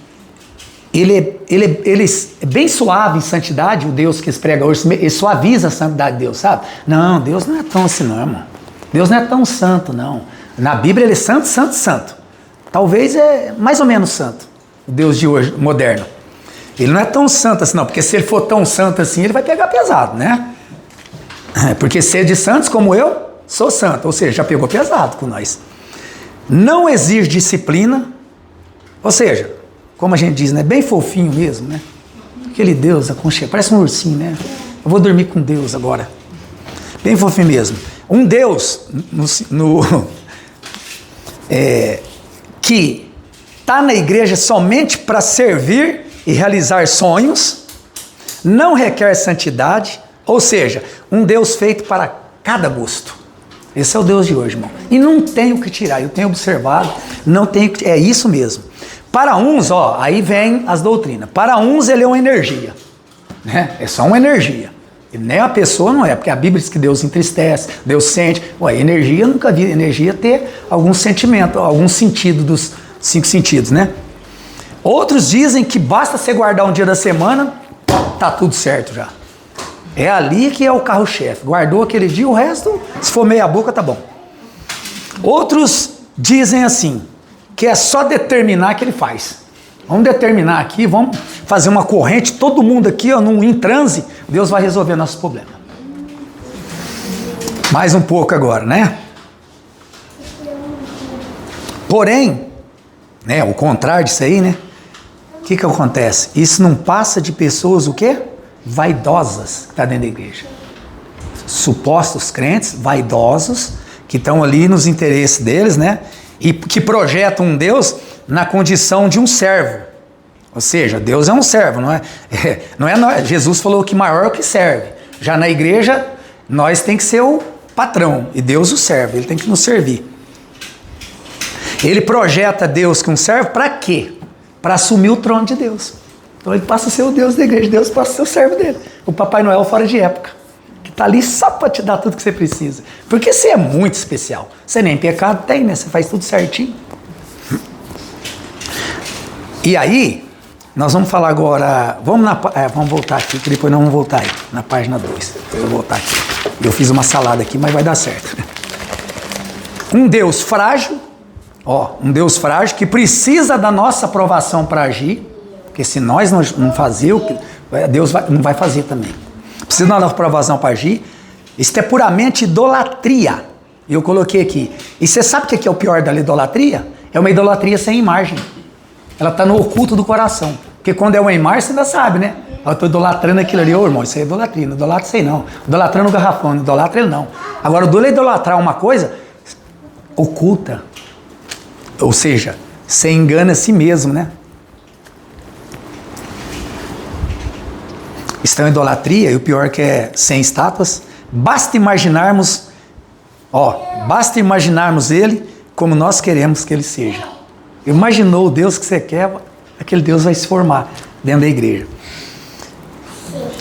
ele é bem suave em santidade, o Deus que se prega hoje, ele suaviza a santidade de Deus, sabe? Não, Deus não é tão assim não, irmão. Deus não é tão santo, não. Na Bíblia ele é santo, santo, santo. Talvez é mais ou menos santo, o Deus de hoje, moderno. Ele não é tão santo assim não, porque se ele for tão santo assim, ele vai pegar pesado, né? Porque sede santos como eu sou santo, ou seja, já pegou pesado com nós. Não exige disciplina, ou seja, como a gente diz, né? Bem fofinho mesmo, né? Aquele Deus aconchegante, parece um ursinho, né? Eu vou dormir com Deus agora. Bem fofinho mesmo. Um Deus que está na igreja somente para servir e realizar sonhos, não requer santidade, ou seja, um Deus feito para cada gosto. Esse é o Deus de hoje, irmão. E não tem o que tirar, eu tenho observado, não tem, é isso mesmo. Para uns, ó, aí vem as doutrinas. Para uns ele é uma energia, né? É só uma energia. E nem a pessoa não é, porque a Bíblia diz que Deus entristece, Deus sente. Ué, energia, eu nunca vi energia ter algum sentimento, algum sentido dos 5 sentidos, né? Outros dizem que basta você guardar um dia da semana, tá tudo certo já. É ali que é o carro-chefe. Guardou aquele dia, o resto, se for meia boca, tá bom. Outros dizem assim, que é só determinar que ele faz. Vamos determinar aqui, vamos fazer uma corrente, todo mundo aqui, ó, em transe, Deus vai resolver nosso problema. Mais um pouco agora, né? Porém, né, o contrário disso aí, né? O que acontece? Isso não passa de pessoas, o quê? Vaidosas, que está dentro da igreja. Supostos crentes, vaidosos, que estão ali nos interesses deles, né? E que projetam um Deus na condição de um servo. Ou seja, Deus é um servo, não é? Jesus falou que maior é o que serve. Já na igreja, nós tem que ser o patrão e Deus o serve, ele tem que nos servir. Ele projeta Deus com um servo para quê? Para assumir o trono de Deus. Então ele passa a ser o Deus da igreja, Deus passa a ser o servo dele. O Papai Noel fora de época, que está ali só para te dar tudo que você precisa. Porque você é muito especial. Você nem pecado tem, né? Você faz tudo certinho. E aí, nós vamos falar agora, vamos voltar aqui, que depois nós vamos voltar aí, na página 2. Eu vou voltar aqui. Eu fiz uma salada aqui, mas vai dar certo. Um Deus frágil, um Deus frágil que precisa da nossa aprovação para agir, porque se nós não fazer, Deus não vai fazer também. Precisa da nossa aprovação para agir. Isso é puramente idolatria. Eu coloquei aqui. E você sabe o que é o pior da idolatria? É uma idolatria sem imagem. Ela está no oculto do coração. Porque quando é uma imagem, você ainda sabe, né? Eu estou idolatrando aquilo ali. Ô, irmão, isso é idolatria. Não idolatra isso aí, não. Idolatrando o garrafão, não idolatra ele, não. Agora, o duro é idolatrar uma coisa oculta. Ou seja, você engana a si mesmo, né? Estão em idolatria, e o pior que é sem estátuas. Basta imaginarmos ele como nós queremos que ele seja. Imaginou o Deus que você quer, aquele Deus vai se formar dentro da igreja.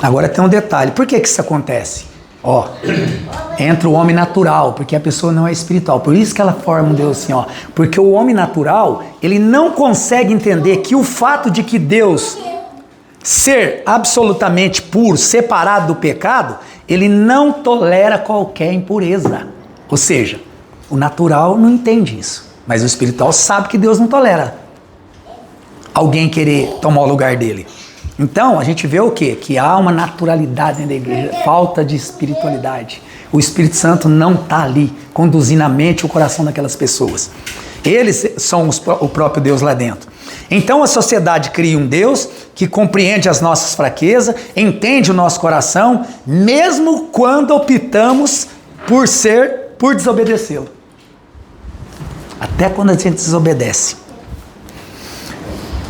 Agora tem um detalhe, por que isso acontece? Entra o homem natural, porque a pessoa não é espiritual, por isso que ela forma um Deus assim, porque o homem natural, ele não consegue entender que o fato de que Deus ser absolutamente puro, separado do pecado, ele não tolera qualquer impureza. Ou seja, o natural não entende isso, mas o espiritual sabe que Deus não tolera alguém querer tomar o lugar dele. Então, a gente vê o quê? Que há uma naturalidade dentro da igreja, falta de espiritualidade. O Espírito Santo não está ali, conduzindo a mente e o coração daquelas pessoas. Eles são o próprio Deus lá dentro. Então, a sociedade cria um Deus que compreende as nossas fraquezas, entende o nosso coração, mesmo quando optamos por desobedecê-lo. Até quando a gente desobedece.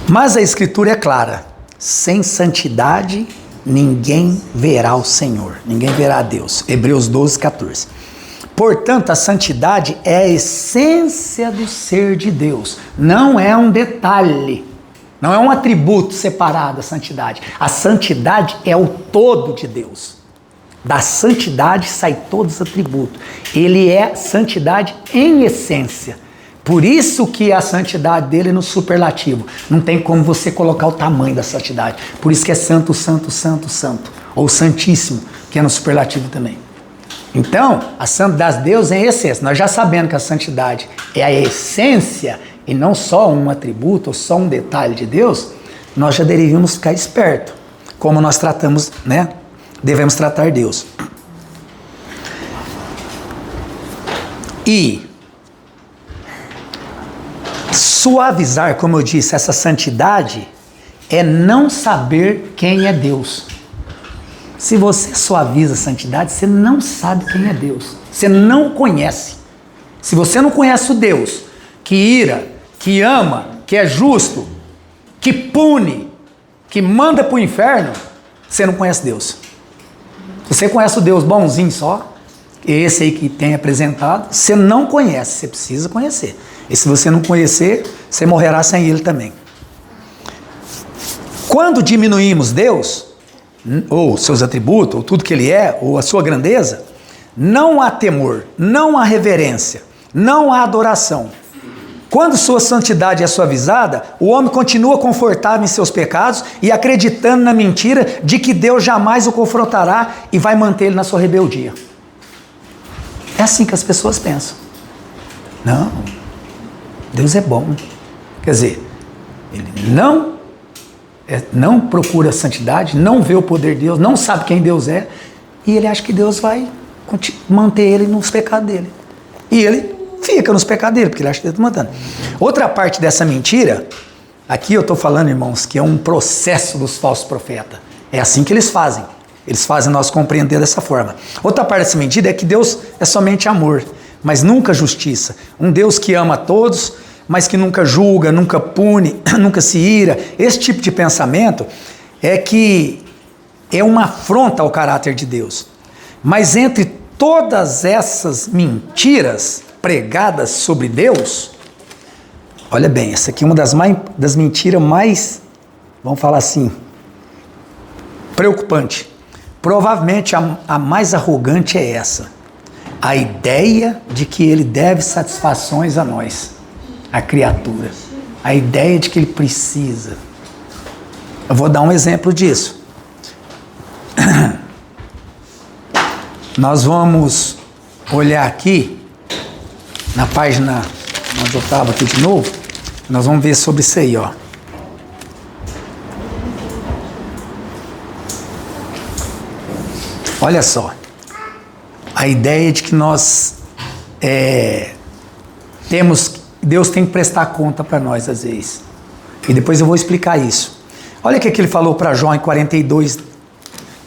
Mas a Escritura é clara. Sem santidade, ninguém verá o Senhor. Ninguém verá a Deus. Hebreus 12, 14. Portanto, a santidade é a essência do ser de Deus. Não é um detalhe. Não é um atributo separado a santidade. A santidade é o todo de Deus. Da santidade sai todos os atributos. Ele é santidade em essência. Por isso que a santidade dele é no superlativo. Não tem como você colocar o tamanho da santidade. Por isso que é santo, santo, santo, santo. Ou santíssimo, que é no superlativo também. Então, a santidade de Deus é em essência. Nós já sabendo que a santidade é a essência e não só um atributo ou só um detalhe de Deus, nós já deveríamos ficar espertos. Como nós tratamos, né? Devemos tratar Deus. E suavizar, como eu disse, essa santidade é não saber quem é Deus. Se você suaviza a santidade, você não sabe quem é Deus. Você não conhece. Se você não conhece o Deus que ira, que ama, que é justo, que pune, que manda para o inferno, você não conhece Deus. Você conhece o Deus bonzinho só, esse aí que tem apresentado, você não conhece, você precisa conhecer. E se você não conhecer, você morrerá sem ele também. Quando diminuímos Deus, ou seus atributos, ou tudo que ele é, ou a sua grandeza, não há temor, não há reverência, não há adoração. Quando sua santidade é suavizada, o homem continua confortável em seus pecados e acreditando na mentira de que Deus jamais o confrontará e vai manter ele na sua rebeldia. É assim que as pessoas pensam. Não, Deus é bom. Quer dizer, ele não procura a santidade, não vê o poder de Deus, não sabe quem Deus é, e ele acha que Deus vai manter ele nos pecados dele. E ele fica nos pecados dele, porque ele acha que Deus está matando. Outra parte dessa mentira, aqui eu estou falando, irmãos, que é um processo dos falsos profetas. É assim que eles fazem. Eles fazem nós compreender dessa forma. Outra parte dessa mentira é que Deus é somente amor, mas nunca justiça. Um Deus que ama a todos, mas que nunca julga, nunca pune, nunca se ira. Esse tipo de pensamento é que é uma afronta ao caráter de Deus. Mas entre todas essas mentiras pregadas sobre Deus, olha bem, essa aqui é uma das mentiras mais, vamos falar assim, preocupante. Provavelmente a mais arrogante é essa. A ideia de que ele deve satisfações a nós, a criatura. A ideia de que ele precisa. Eu vou dar um exemplo disso. Nós vamos olhar aqui, na página onde eu estava aqui de novo, nós vamos ver sobre isso aí, ó. Olha só, a ideia de que nós Deus tem que prestar conta para nós às vezes. E depois eu vou explicar isso. Olha o que ele falou para Jó em 42,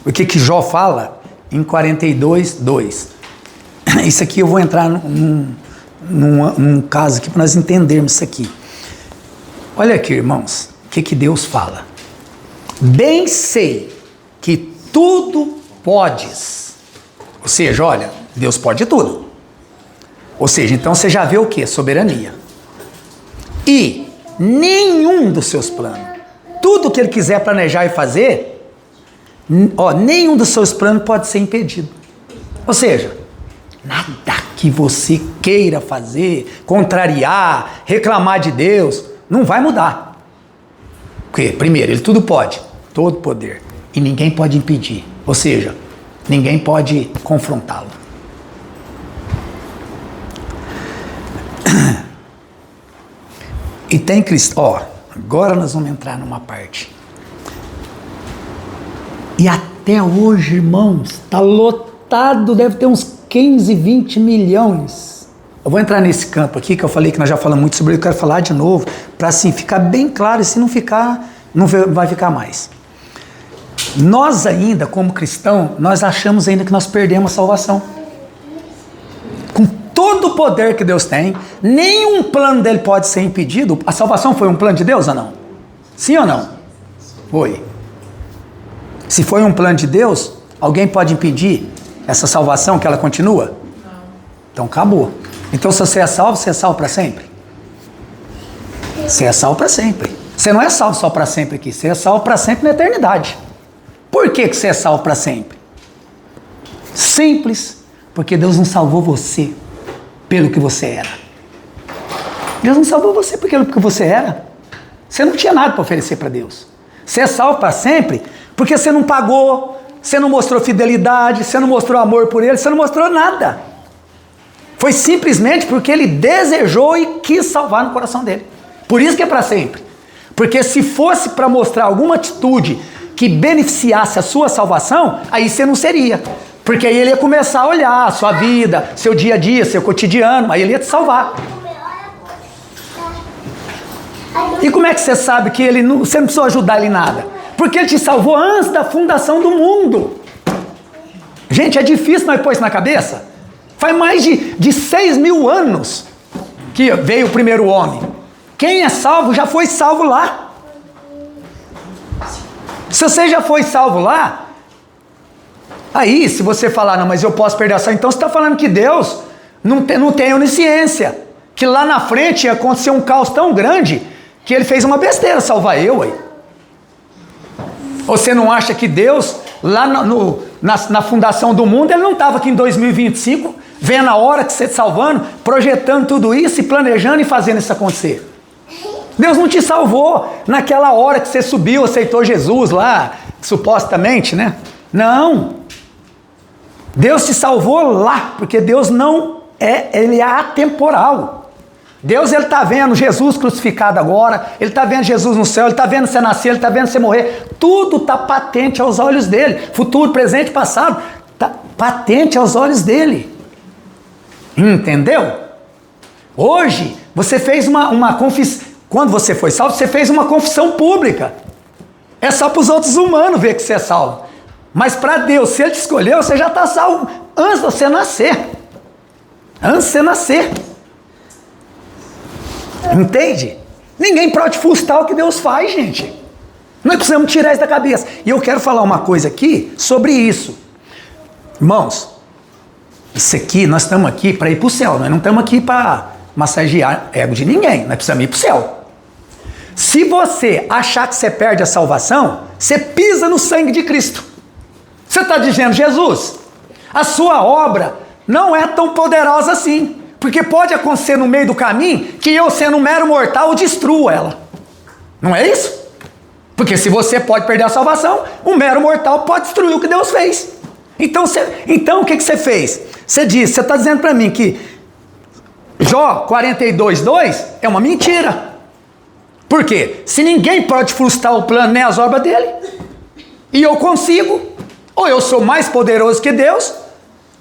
o que Jó fala em 42, 2. Isso aqui eu vou entrar num caso aqui para nós entendermos isso aqui. Olha aqui, irmãos, o que Deus fala. Bem sei que tudo podes. Ou seja, olha, Deus pode tudo. Ou seja, então você já vê o que? Soberania. E nenhum dos seus planos, tudo que ele quiser planejar e fazer, nenhum dos seus planos pode ser impedido. Ou seja, nada que você queira fazer, contrariar, reclamar de Deus, não vai mudar. Porque, primeiro, ele tudo pode, todo poder, e ninguém pode impedir. Ou seja, ninguém pode confrontá-lo. E tem cristão, agora nós vamos entrar numa parte. E até hoje, irmãos, está lotado, deve ter uns 15, 20 milhões. Eu vou entrar nesse campo aqui, que eu falei que nós já falamos muito sobre ele, eu quero falar de novo, para assim ficar bem claro, e se não ficar, não vai ficar mais. Nós ainda, como cristãos, nós achamos ainda que nós perdemos a salvação. Com todo o poder que Deus tem, nenhum plano dele pode ser impedido. A salvação foi um plano de Deus ou não? Sim ou não? Foi. Se foi um plano de Deus, alguém pode impedir essa salvação, que ela continua? Não. Então acabou. Então se você é salvo para sempre? Você é salvo para sempre. Você não é salvo só para sempre aqui, você é salvo para sempre na eternidade. Por que você é salvo para sempre? Simples, porque Deus não salvou você pelo que você era. Deus não salvou você pelo que você era. Você não tinha nada para oferecer para Deus. Você é salvo para sempre porque você não pagou, você não mostrou fidelidade, você não mostrou amor por Ele, você não mostrou nada. Foi simplesmente porque Ele desejou e quis salvar no coração dele. Por isso que é para sempre. Porque se fosse para mostrar alguma atitude que beneficiasse a sua salvação, aí você não seria. Porque aí Ele ia começar a olhar a sua vida, seu dia a dia, seu cotidiano, aí Ele ia te salvar. E como é que você sabe que você não precisou ajudar Ele em nada? Porque Ele te salvou antes da fundação do mundo. Gente, é difícil nós pôr isso na cabeça. Faz mais de 6.000 anos que veio o primeiro homem. Quem é salvo já foi salvo lá. Se você já foi salvo lá, aí se você falar, não, mas eu posso perder a salvação, então você está falando que Deus não tem onisciência. Que lá na frente ia acontecer um caos tão grande que Ele fez uma besteira salvar eu aí. Ou você não acha que Deus, lá na fundação do mundo, Ele não estava aqui em 2025, vendo a hora que você está salvando, projetando tudo isso e planejando e fazendo isso acontecer? Deus não te salvou naquela hora que você subiu, aceitou Jesus lá, supostamente, né? Não. Deus te salvou lá, porque Deus Ele é atemporal. Deus, Ele está vendo Jesus crucificado agora, Ele está vendo Jesus no céu, Ele está vendo você nascer, Ele está vendo você morrer, tudo está patente aos olhos dEle, futuro, presente, passado, está patente aos olhos dEle. Entendeu? Hoje, você fez uma confissão, quando você foi salvo, você fez uma confissão pública, é só para os outros humanos ver que você é salvo, mas para Deus, se Ele te escolheu, você já está salvo antes de você nascer, entende? Ninguém pode frustrar o que Deus faz, gente. Nós precisamos tirar isso da cabeça. E eu quero falar uma coisa aqui sobre isso. Irmãos, isso aqui, nós estamos aqui para ir para o céu. Nós não estamos aqui para massagear ego de ninguém. Nós precisamos ir para o céu. Se você achar que você perde a salvação, você pisa no sangue de Cristo. Você está dizendo, Jesus, a sua obra não é tão poderosa assim. Porque pode acontecer no meio do caminho que eu, sendo um mero mortal, destrua ela. Não é isso? Porque se você pode perder a salvação, um mero mortal pode destruir o que Deus fez. Então o que você fez? Você está dizendo para mim que Jó 42:2 é uma mentira. Por quê? Se ninguém pode frustrar o plano nem as obras dele, e eu consigo, ou eu sou mais poderoso que Deus,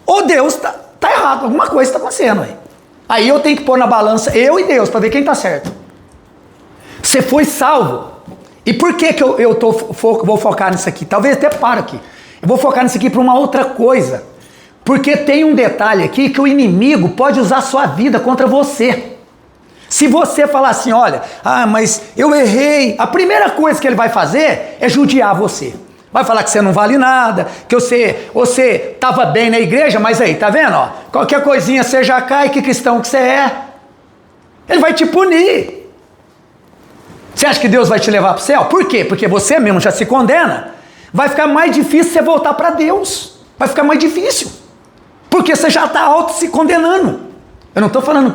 ou Deus está errado, alguma coisa está acontecendo aí. Aí eu tenho que pôr na balança eu e Deus, para ver quem está certo. Você foi salvo. E por que eu vou focar nisso aqui? Talvez até pare aqui. Eu vou focar nisso aqui para uma outra coisa. Porque tem um detalhe aqui que o inimigo pode usar a sua vida contra você. Se você falar assim, olha, mas eu errei, a primeira coisa que ele vai fazer é judiar você. Vai falar que você não vale nada, que você estava bem na igreja, mas aí, tá vendo? Ó, qualquer coisinha você já cai, que cristão que você é. Ele vai te punir. Você acha que Deus vai te levar para o céu? Por quê? Porque você mesmo já se condena. Vai ficar mais difícil você voltar para Deus. Vai ficar mais difícil. Porque você já está auto se condenando. Eu não estou falando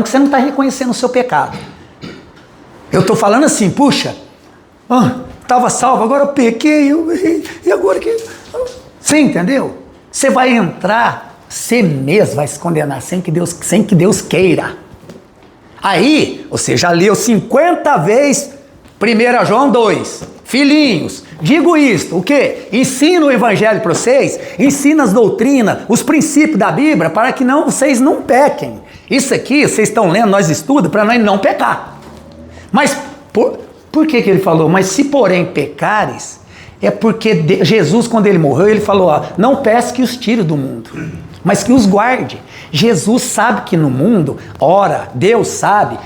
que você não está reconhecendo o seu pecado. Eu estou falando assim, puxa, estava salvo, agora eu pequei, eu errei, e agora que... Você entendeu? Você vai entrar, você mesmo vai se condenar sem que Deus queira. Aí, você já leu 50 vezes 1 João 2. Filhinhos, digo isto, o quê? Ensino o evangelho para vocês, ensino as doutrinas, os princípios da Bíblia, para que vocês não pequem. Isso aqui, vocês estão lendo, nós estudamos, para nós não pecar. Mas, por que ele falou? Mas se porém pecares, é porque Jesus, quando ele morreu, ele falou, não peço que os tire do mundo, mas que os guarde. Jesus sabe que no mundo, Deus sabe,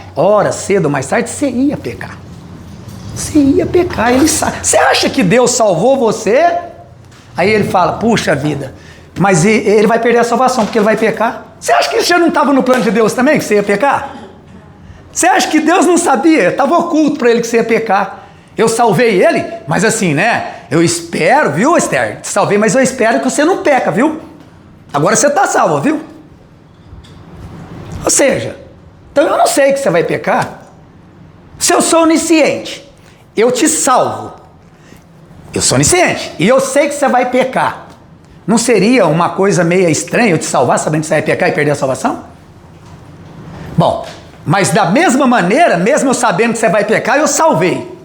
cedo ou mais tarde, você ia pecar. Você ia pecar, ele sabe. Você acha que Deus salvou você? Aí ele fala, puxa vida, mas ele vai perder a salvação porque ele vai pecar. Você acha que isso já não estava no plano de Deus também, que você ia pecar? Você acha que Deus não sabia? Estava oculto para ele que você ia pecar. Eu salvei ele, mas assim, né? Eu espero, viu, Esther? Te salvei, mas eu espero que você não peca, viu? Agora você está salvo, viu? Ou seja, então eu não sei que você vai pecar. Se eu sou onisciente, eu te salvo. Eu sou onisciente e eu sei que você vai pecar. Não seria uma coisa meio estranha eu te salvar sabendo que você vai pecar e perder a salvação? Bom, mas da mesma maneira, mesmo eu sabendo que você vai pecar, eu salvei.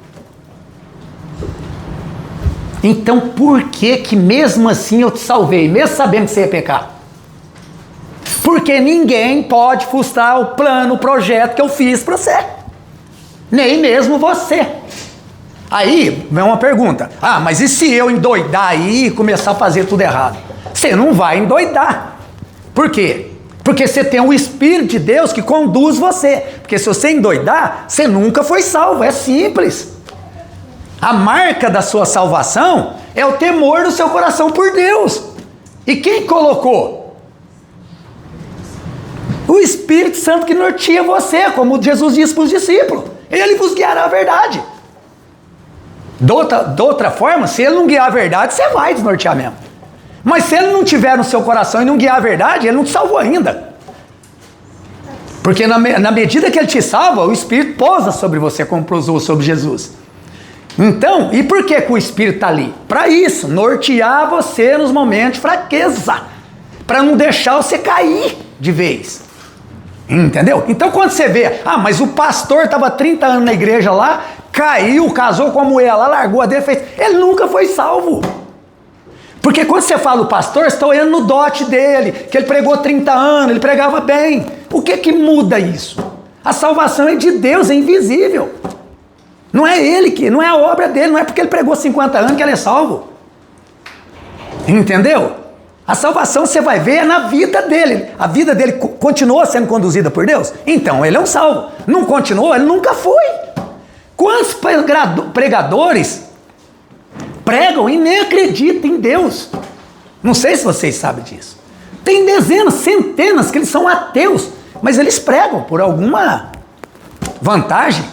Então por que mesmo assim eu te salvei, mesmo sabendo que você ia pecar? Porque ninguém pode frustrar o plano, o projeto que eu fiz para você. Nem mesmo você. Aí vem uma pergunta. Ah, mas e se eu endoidar aí e começar a fazer tudo errado? Você não vai endoidar. Por quê? Porque você tem o Espírito de Deus que conduz você. Porque se você endoidar, você nunca foi salvo. É simples. A marca da sua salvação é o temor do seu coração por Deus. E quem colocou? O Espírito Santo que norteia você, como Jesus disse para os discípulos. Ele vos guiará a verdade. De outra forma, se ele não guiar a verdade, você vai desnortear mesmo. Mas se ele não tiver no seu coração e não guiar a verdade, ele não te salvou ainda. Porque na medida que ele te salva, o Espírito pousa sobre você, como pousou sobre Jesus. Então, e por que o Espírito está ali? Para isso, nortear você nos momentos de fraqueza. Para não deixar você cair de vez. Entendeu? Então quando você vê, mas o pastor estava 30 anos na igreja lá, caiu, casou com a mulher lá, largou a dele, fez... Ele nunca foi salvo. Porque quando você fala o pastor, você está olhando no dote dele, que ele pregou 30 anos, ele pregava bem. O que muda isso? A salvação é de Deus, é invisível. Não é ele que, não é a obra dele, não é porque ele pregou 50 anos que ele é salvo. Entendeu? A salvação você vai ver na vida dele. A vida dele continuou sendo conduzida por Deus? Então ele é um salvo. Não continuou? Ele nunca foi. Quantos pregadores pregam e nem acreditam em Deus? Não sei se vocês sabem disso. Tem dezenas, centenas que eles são ateus, mas eles pregam por alguma vantagem.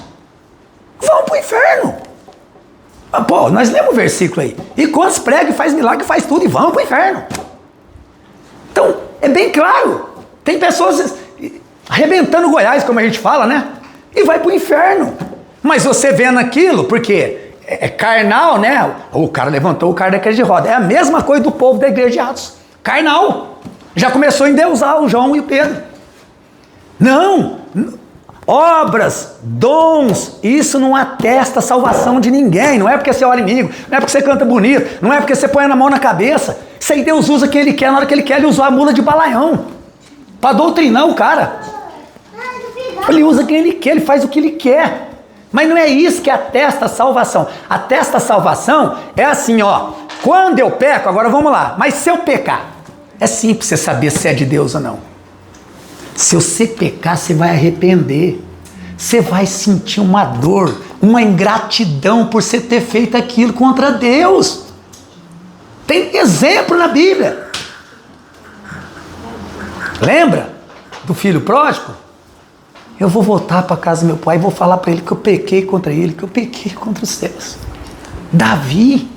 Vão para o inferno. Pô, nós lemos o versículo aí. E quantos pregam e faz milagre, faz tudo e vão para o inferno. Então, é bem claro. Tem pessoas arrebentando Goiás, como a gente fala, né? E vai para o inferno. Mas você vendo aquilo, porque é carnal, né? O cara levantou o cara da igreja de roda. É a mesma coisa do povo da igreja de Atos. Carnal. Já começou a endeusar o João e o Pedro. Não. Obras, dons, isso não atesta a salvação de ninguém. Não é porque você ora inimigo, não é porque você canta bonito, não é porque você põe a mão na cabeça. Isso aí Deus usa quem ele quer, na hora que ele quer, ele usou a mula de Balaião para doutrinar o cara. Ele usa quem ele quer, ele faz o que ele quer. Mas não é isso que atesta a salvação. Atesta a salvação é assim, ó. Quando eu peco, agora vamos lá. Mas se eu pecar, é simples você saber se é de Deus ou não. Se você pecar, você vai arrepender. Você vai sentir uma dor, uma ingratidão por você ter feito aquilo contra Deus. Tem exemplo na Bíblia. Lembra do filho pródigo? Eu vou voltar para a casa do meu pai e vou falar para ele que eu pequei contra ele, que eu pequei contra os céus. Davi,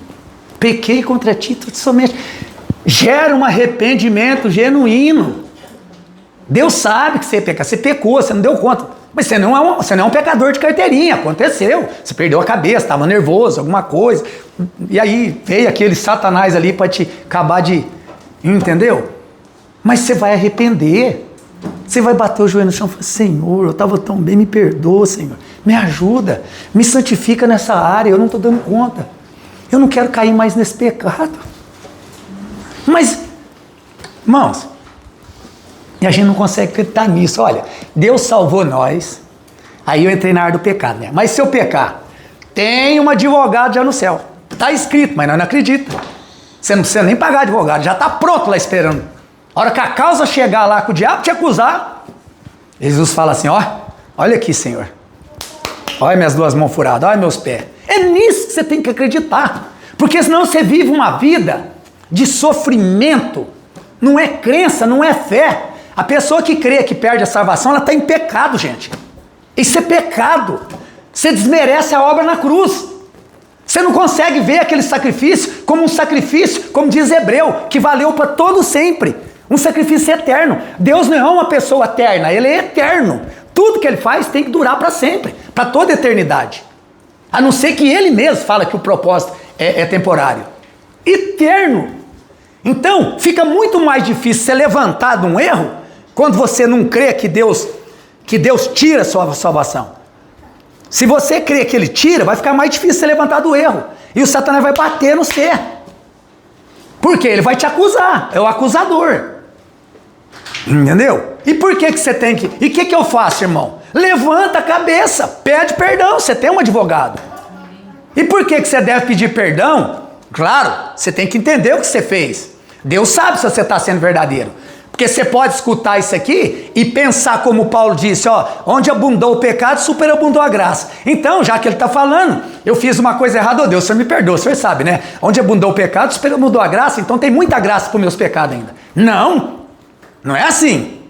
pequei contra ti somente. Gera um arrependimento genuíno. Deus sabe que você peca, você pecou, você não deu conta. Mas você não é um pecador de carteirinha, aconteceu. Você perdeu a cabeça, estava nervoso, alguma coisa. E aí veio aquele Satanás ali para te acabar de... Entendeu? Mas você vai arrepender. Você vai bater o joelho no chão e falar, Senhor, eu estava tão bem, me perdoa, Senhor. Me ajuda, me santifica nessa área, eu não estou dando conta. Eu não quero cair mais nesse pecado. Mas, irmãos, e a gente não consegue acreditar nisso. Olha, Deus salvou nós, aí eu entrei na área do pecado, né? Mas se eu pecar, tem um advogado já no céu. Está escrito, mas nós não acreditamos. Você não precisa nem pagar advogado, já está pronto lá esperando. A hora que a causa chegar lá com o diabo te acusar, Jesus fala assim, olha aqui, Senhor. Olha minhas duas mãos furadas, olha meus pés. É nisso que você tem que acreditar. Porque senão você vive uma vida de sofrimento. Não é crença, não é fé. A pessoa que crê que perde a salvação, ela está em pecado, gente. Isso é pecado. Você desmerece a obra na cruz. Você não consegue ver aquele sacrifício como um sacrifício, como diz Hebreu, que valeu para todo sempre. Um sacrifício eterno. Deus não é uma pessoa eterna, Ele é eterno. Tudo que Ele faz tem que durar para sempre, para toda a eternidade. A não ser que Ele mesmo fala que o propósito é temporário. Eterno. Então, fica muito mais difícil ser levantado de um erro quando você não crê que Deus tira a sua salvação. Se você crê que Ele tira, vai ficar mais difícil ser levantado do erro. E o Satanás vai bater no você. Porque ele vai te acusar. É o acusador. Entendeu? E por que você tem que... E o que eu faço, irmão? Levanta a cabeça. Pede perdão. Você tem um advogado. E por que você deve pedir perdão? Claro, você tem que entender o que você fez. Deus sabe se você está sendo verdadeiro. Porque você pode escutar isso aqui e pensar como Paulo disse, ó, onde abundou o pecado, superabundou a graça. Então, já que ele está falando, eu fiz uma coisa errada, ô Deus, o Senhor me perdoa, o Senhor sabe, né? Onde abundou o pecado, superabundou a graça, então tem muita graça para os meus pecados ainda. Não é assim.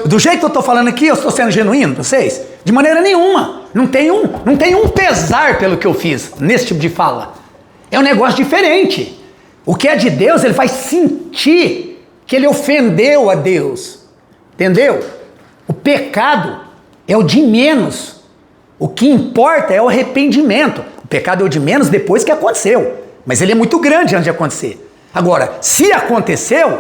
Do jeito que eu estou falando aqui, eu estou sendo genuíno para vocês? De maneira nenhuma. Não tem um pesar pelo que eu fiz nesse tipo de fala. É um negócio diferente. O que é de Deus, ele vai sentir que ele ofendeu a Deus, entendeu? O pecado é o de menos, o que importa é o arrependimento. O pecado é o de menos depois que aconteceu, mas ele é muito grande antes de acontecer. Agora, se aconteceu,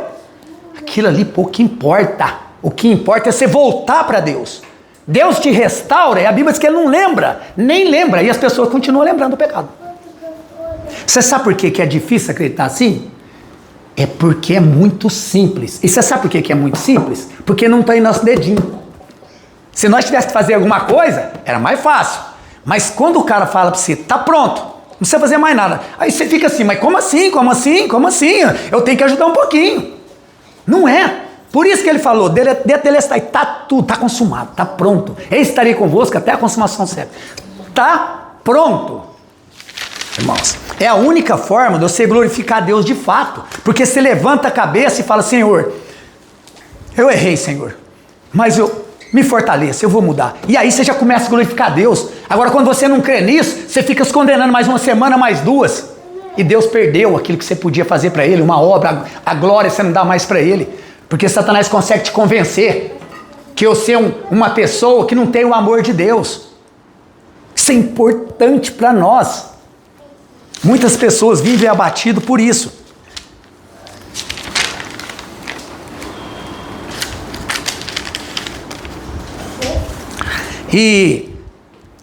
aquilo ali pouco importa. O que importa é você voltar para Deus. Deus te restaura, e a Bíblia diz que ele não lembra, nem lembra, e as pessoas continuam lembrando do pecado. Você sabe por que é difícil acreditar assim? É porque é muito simples. E você sabe por que é muito simples? Porque não está em nosso dedinho. Se nós tivéssemos que fazer alguma coisa, era mais fácil. Mas quando o cara fala para você, tá pronto, não precisa fazer mais nada. Aí você fica assim, mas como assim? Como assim? Como assim? Eu tenho que ajudar um pouquinho. Não é. Por isso que ele falou, detelestai, tá tudo, tá consumado, tá pronto. Eu estarei convosco até a consumação certa. Tá pronto. Irmãos, é a única forma de você glorificar a Deus de fato, porque você levanta a cabeça e fala, Senhor, eu errei, Senhor, mas me fortaleça, eu vou mudar. E aí você já começa a glorificar a Deus. Agora, quando você não crê nisso, você fica se condenando mais uma semana, mais duas, e Deus perdeu aquilo que você podia fazer para Ele, uma obra, a glória você não dá mais para Ele, porque Satanás consegue te convencer que você é uma pessoa que não tem o amor de Deus. Isso é importante para nós. Muitas pessoas vivem abatidas por isso. E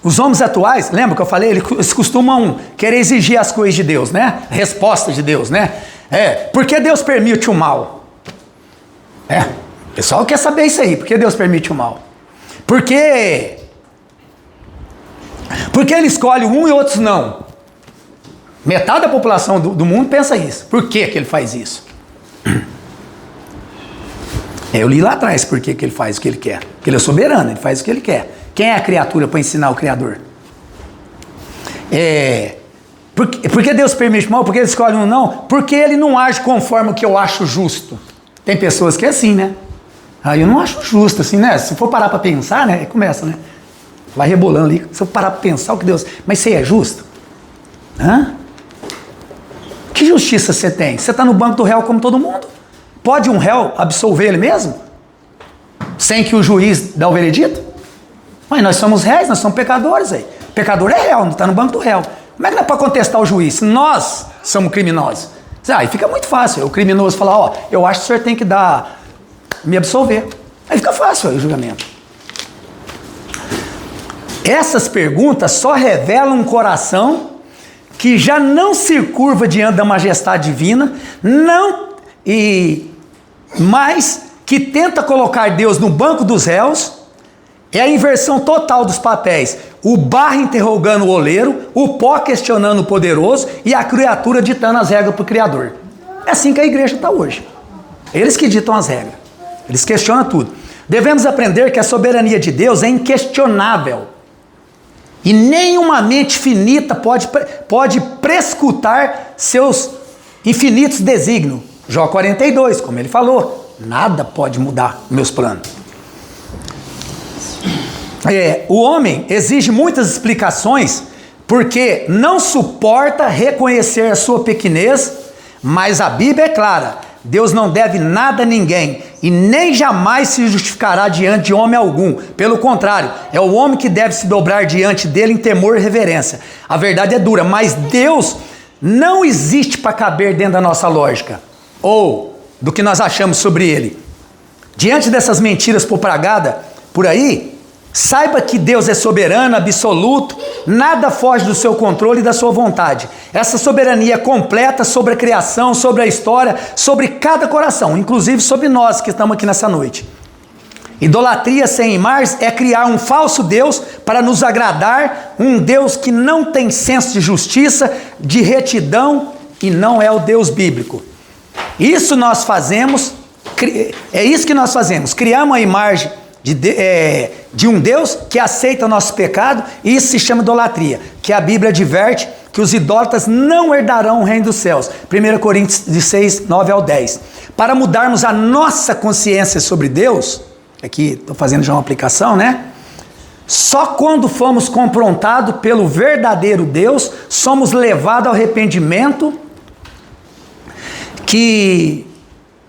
os homens atuais, lembra que eu falei? Eles costumam querer exigir as coisas de Deus, né? Resposta de Deus, né? Por que Deus permite o mal? O pessoal quer saber isso aí. Por que Deus permite o mal? Porque Ele escolhe um e outros não. Metade da população do mundo pensa isso. Por que Ele faz isso? Eu li lá atrás por que Ele faz o que Ele quer. Porque Ele é soberano, Ele faz o que Ele quer. Quem é a criatura para ensinar o Criador? Por que Deus permite mal? Porque Ele escolhe um não? Porque Ele não age conforme o que eu acho justo. Tem pessoas que é assim, né? Eu não acho justo, assim, né? Se for parar para pensar, né? Começa, né? Vai rebolando ali. Se eu parar para pensar o que Deus... Mas você é justo? Que justiça você tem? Você está no banco do réu como todo mundo? Pode um réu absolver ele mesmo? Sem que o juiz dê o veredito? Mas nós somos réis, nós somos pecadores aí. Pecador é réu, não está no banco do réu. Como é que dá para contestar o juiz? Se nós somos criminosos. Aí fica muito fácil. O criminoso falar, eu acho que o senhor tem que me absolver. Aí fica fácil o julgamento. Essas perguntas só revelam um coração que já não se curva diante da majestade divina, mas que tenta colocar Deus no banco dos réus. É a inversão total dos papéis. O barro interrogando o oleiro, o pó questionando o poderoso e a criatura ditando as regras para o Criador. É assim que a igreja está hoje. Eles que ditam as regras. Eles questionam tudo. Devemos aprender que a soberania de Deus é inquestionável. E nenhuma mente finita pode prescutar seus infinitos desígnios. Jó 42, como ele falou. Nada pode mudar meus planos. O homem exige muitas explicações porque não suporta reconhecer a sua pequenez, mas a Bíblia é clara. Deus não deve nada a ninguém e nem jamais se justificará diante de homem algum. Pelo contrário, é o homem que deve se dobrar diante dele em temor e reverência. A verdade é dura, mas Deus não existe para caber dentro da nossa lógica ou do que nós achamos sobre ele. Diante dessas mentiras propagadas por aí, saiba que Deus é soberano, absoluto, nada foge do seu controle e da sua vontade. Essa soberania é completa sobre a criação, sobre a história, sobre cada coração, inclusive sobre nós que estamos aqui nessa noite. Idolatria sem imagens é criar um falso Deus para nos agradar, um Deus que não tem senso de justiça, de retidão e não é o Deus bíblico. Isso nós fazemos, é isso que nós fazemos, criamos a imagem de um Deus que aceita o nosso pecado, e isso se chama idolatria, que a Bíblia adverte que os idólatras não herdarão o reino dos céus. 1 Coríntios 6, 9 ao 10. Para mudarmos a nossa consciência sobre Deus, aqui estou fazendo já uma aplicação, né? Só quando fomos confrontados pelo verdadeiro Deus, somos levados ao arrependimento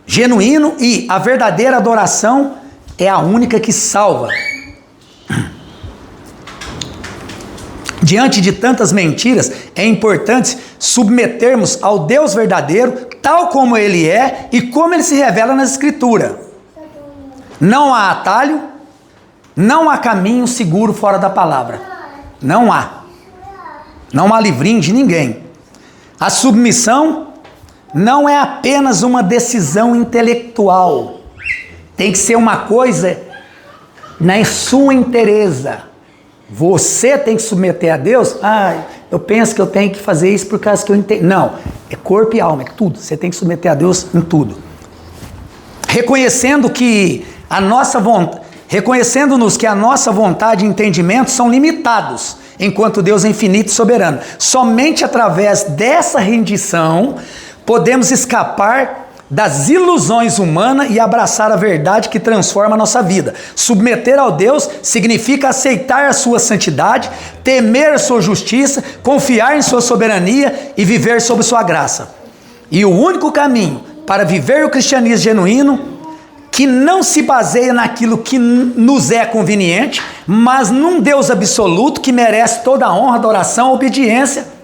genuíno, e a verdadeira adoração é a única que salva. Diante de tantas mentiras, é importante submetermos ao Deus verdadeiro, tal como Ele é e como Ele se revela nas Escrituras. Não há atalho, não há caminho seguro fora da palavra. Não há. Não há livrinho de ninguém. A submissão não é apenas uma decisão intelectual. Tem que ser uma coisa na sua inteireza. Você tem que submeter a Deus. Eu penso que eu tenho que fazer isso por causa que eu entendo. Não, é corpo e alma, é tudo. Você tem que submeter a Deus em tudo. Reconhecendo-nos que a nossa vontade e entendimento são limitados, enquanto Deus é infinito e soberano. Somente através dessa rendição podemos escapar das ilusões humanas e abraçar a verdade que transforma a nossa vida. Submeter ao Deus significa aceitar a sua santidade, temer a sua justiça, confiar em sua soberania e viver sob sua graça. E o único caminho para viver o cristianismo genuíno, que não se baseia naquilo que nos é conveniente, mas num Deus absoluto que merece toda a honra, adoração, obediência.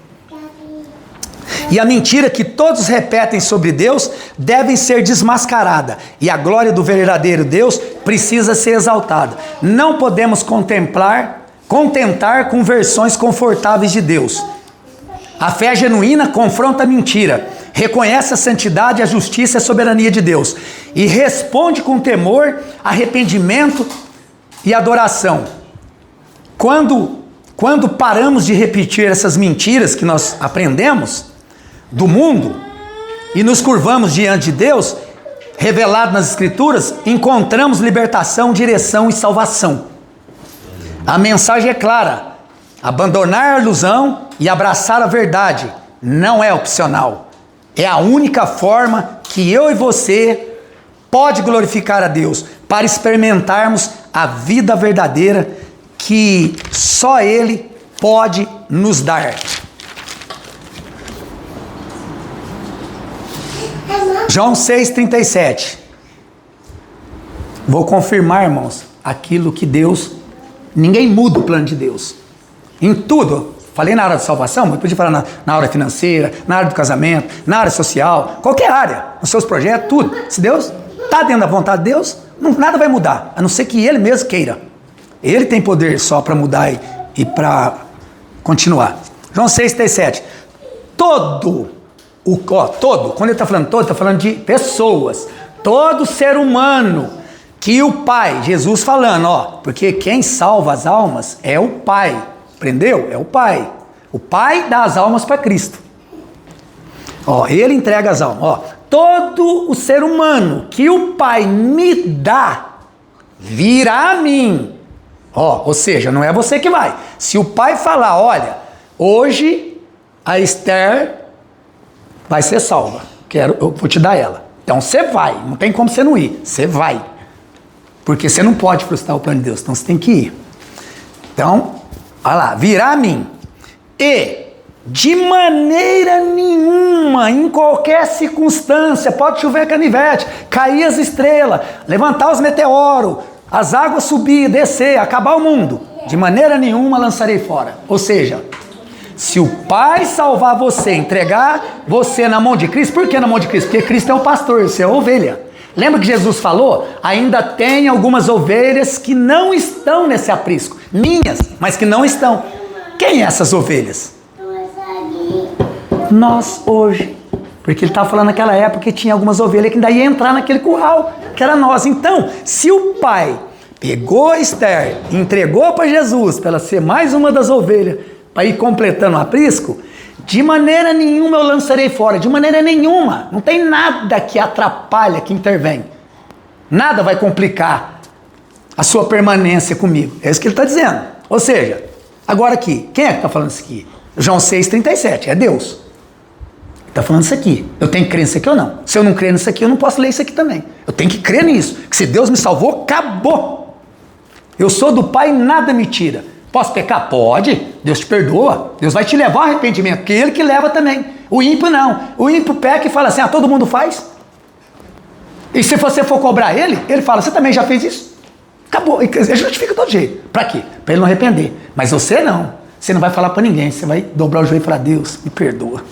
E a mentira que todos repetem sobre Deus deve ser desmascarada, e a glória do verdadeiro Deus precisa ser exaltada. Não podemos contentar com versões confortáveis de Deus. A fé genuína confronta a mentira, reconhece a santidade, a justiça e a soberania de Deus, e responde com temor, arrependimento e adoração. Quando paramos de repetir essas mentiras que nós aprendemos do mundo e nos curvamos diante de Deus, revelado nas Escrituras, encontramos libertação, direção e salvação. A mensagem é clara: abandonar a ilusão e abraçar a verdade não é opcional. É a única forma que eu e você pode glorificar a Deus, para experimentarmos a vida verdadeira que só Ele pode nos dar. João 6,37. Vou confirmar, irmãos, aquilo que Deus... Ninguém muda o plano de Deus. Em tudo. Falei na área de salvação, mas podia falar na área financeira, na área do casamento, na área social, qualquer área, nos seus projetos, tudo. Se Deus está dentro da vontade de Deus, nada vai mudar, a não ser que Ele mesmo queira. Ele tem poder só para mudar e para continuar. João 6,37. Quando ele está falando todo, está falando de pessoas. Todo ser humano que o Pai, Jesus falando, porque quem salva as almas é o Pai, entendeu? É o Pai. O Pai dá as almas para Cristo. Ele entrega as almas. Todo o ser humano que o Pai me dá, virá a mim. Ou seja, não é você que vai. Se o Pai falar, olha, hoje a Esther vai ser salva, eu vou te dar ela. Então você vai, não tem como você não ir, você vai. Porque você não pode frustrar o plano de Deus, então você tem que ir. Então, olha lá, virá a mim. E De maneira nenhuma, em qualquer circunstância, pode chover canivete, cair as estrelas, levantar os meteoros, as águas subir, descer, acabar o mundo. De maneira nenhuma lançarei fora. Ou seja, se o Pai salvar você, entregar você na mão de Cristo, por que na mão de Cristo? Porque Cristo é o pastor, você é a ovelha. Lembra que Jesus falou? Ainda tem algumas ovelhas que não estão nesse aprisco. Minhas, mas que não estão. Quem é essas ovelhas? Nós hoje. Porque ele estava falando naquela época que tinha algumas ovelhas que ainda ia entrar naquele curral, que era nós. Então, se o Pai pegou a Esther, entregou para Jesus, para ela ser mais uma das ovelhas, para ir completando o aprisco, de maneira nenhuma eu lançarei fora, de maneira nenhuma. Não tem nada que atrapalha, que intervém. Nada vai complicar a sua permanência comigo. É isso que ele está dizendo. Ou seja, agora aqui, quem é que está falando isso aqui? João 6,37, é Deus. Está falando isso aqui. Eu tenho que crer nisso aqui ou não? Se eu não crer nisso aqui, eu não posso ler isso aqui também. Eu tenho que crer nisso. Que se Deus me salvou, acabou. Eu sou do Pai, nada me tira. Posso pecar? Pode. Deus te perdoa. Deus vai te levar ao arrependimento, porque Ele que leva também. O ímpio não. O ímpio peca e fala assim, todo mundo faz. E se você for cobrar ele, ele fala, você também já fez isso? Acabou. Ele justifica de todo jeito. Para quê? Para ele não arrepender. Mas você não. Você não vai falar para ninguém. Você vai dobrar o joelho e falar, Deus, me perdoa.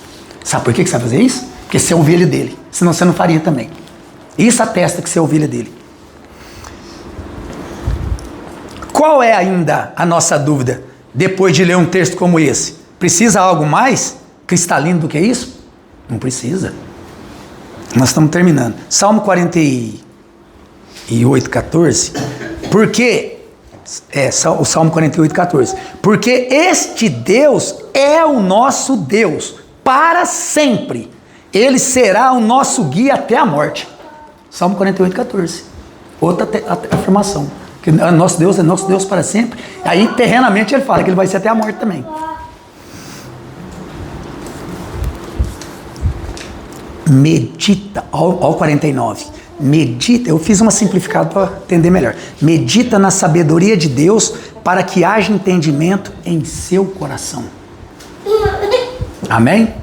Sabe por que você vai fazer isso? Porque você é ovelha dele. Senão você não faria também. Isso atesta que você é ovelha dele. Qual é ainda a nossa dúvida? Depois de ler um texto como esse, precisa algo mais cristalino do que isso? Não precisa. Nós estamos terminando. Salmo 48, 14. Porque, o Salmo 48, 14. Porque este Deus é o nosso Deus para sempre. Ele será o nosso guia até a morte. Salmo 48, 14. Outra afirmação. Que nosso Deus é nosso Deus para sempre. Aí, terrenamente, ele fala que ele vai ser até a morte também. Medita, ao 49. Medita, eu fiz uma simplificada para entender melhor. Medita na sabedoria de Deus para que haja entendimento em seu coração. Amém?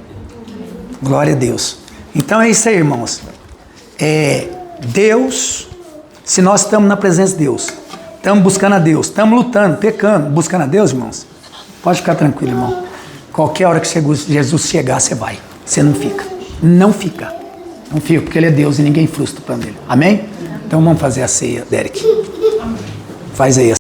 Glória a Deus. Então é isso aí, irmãos. Deus, se nós estamos na presença de Deus, estamos buscando a Deus, estamos lutando, pecando, buscando a Deus, irmãos, pode ficar tranquilo, irmão. Qualquer hora que Jesus chegar, você vai. Você não fica. Não fica. Não fica, porque Ele é Deus e ninguém frustra o plano dele. Amém? Então vamos fazer a ceia, Derek. Faz aí a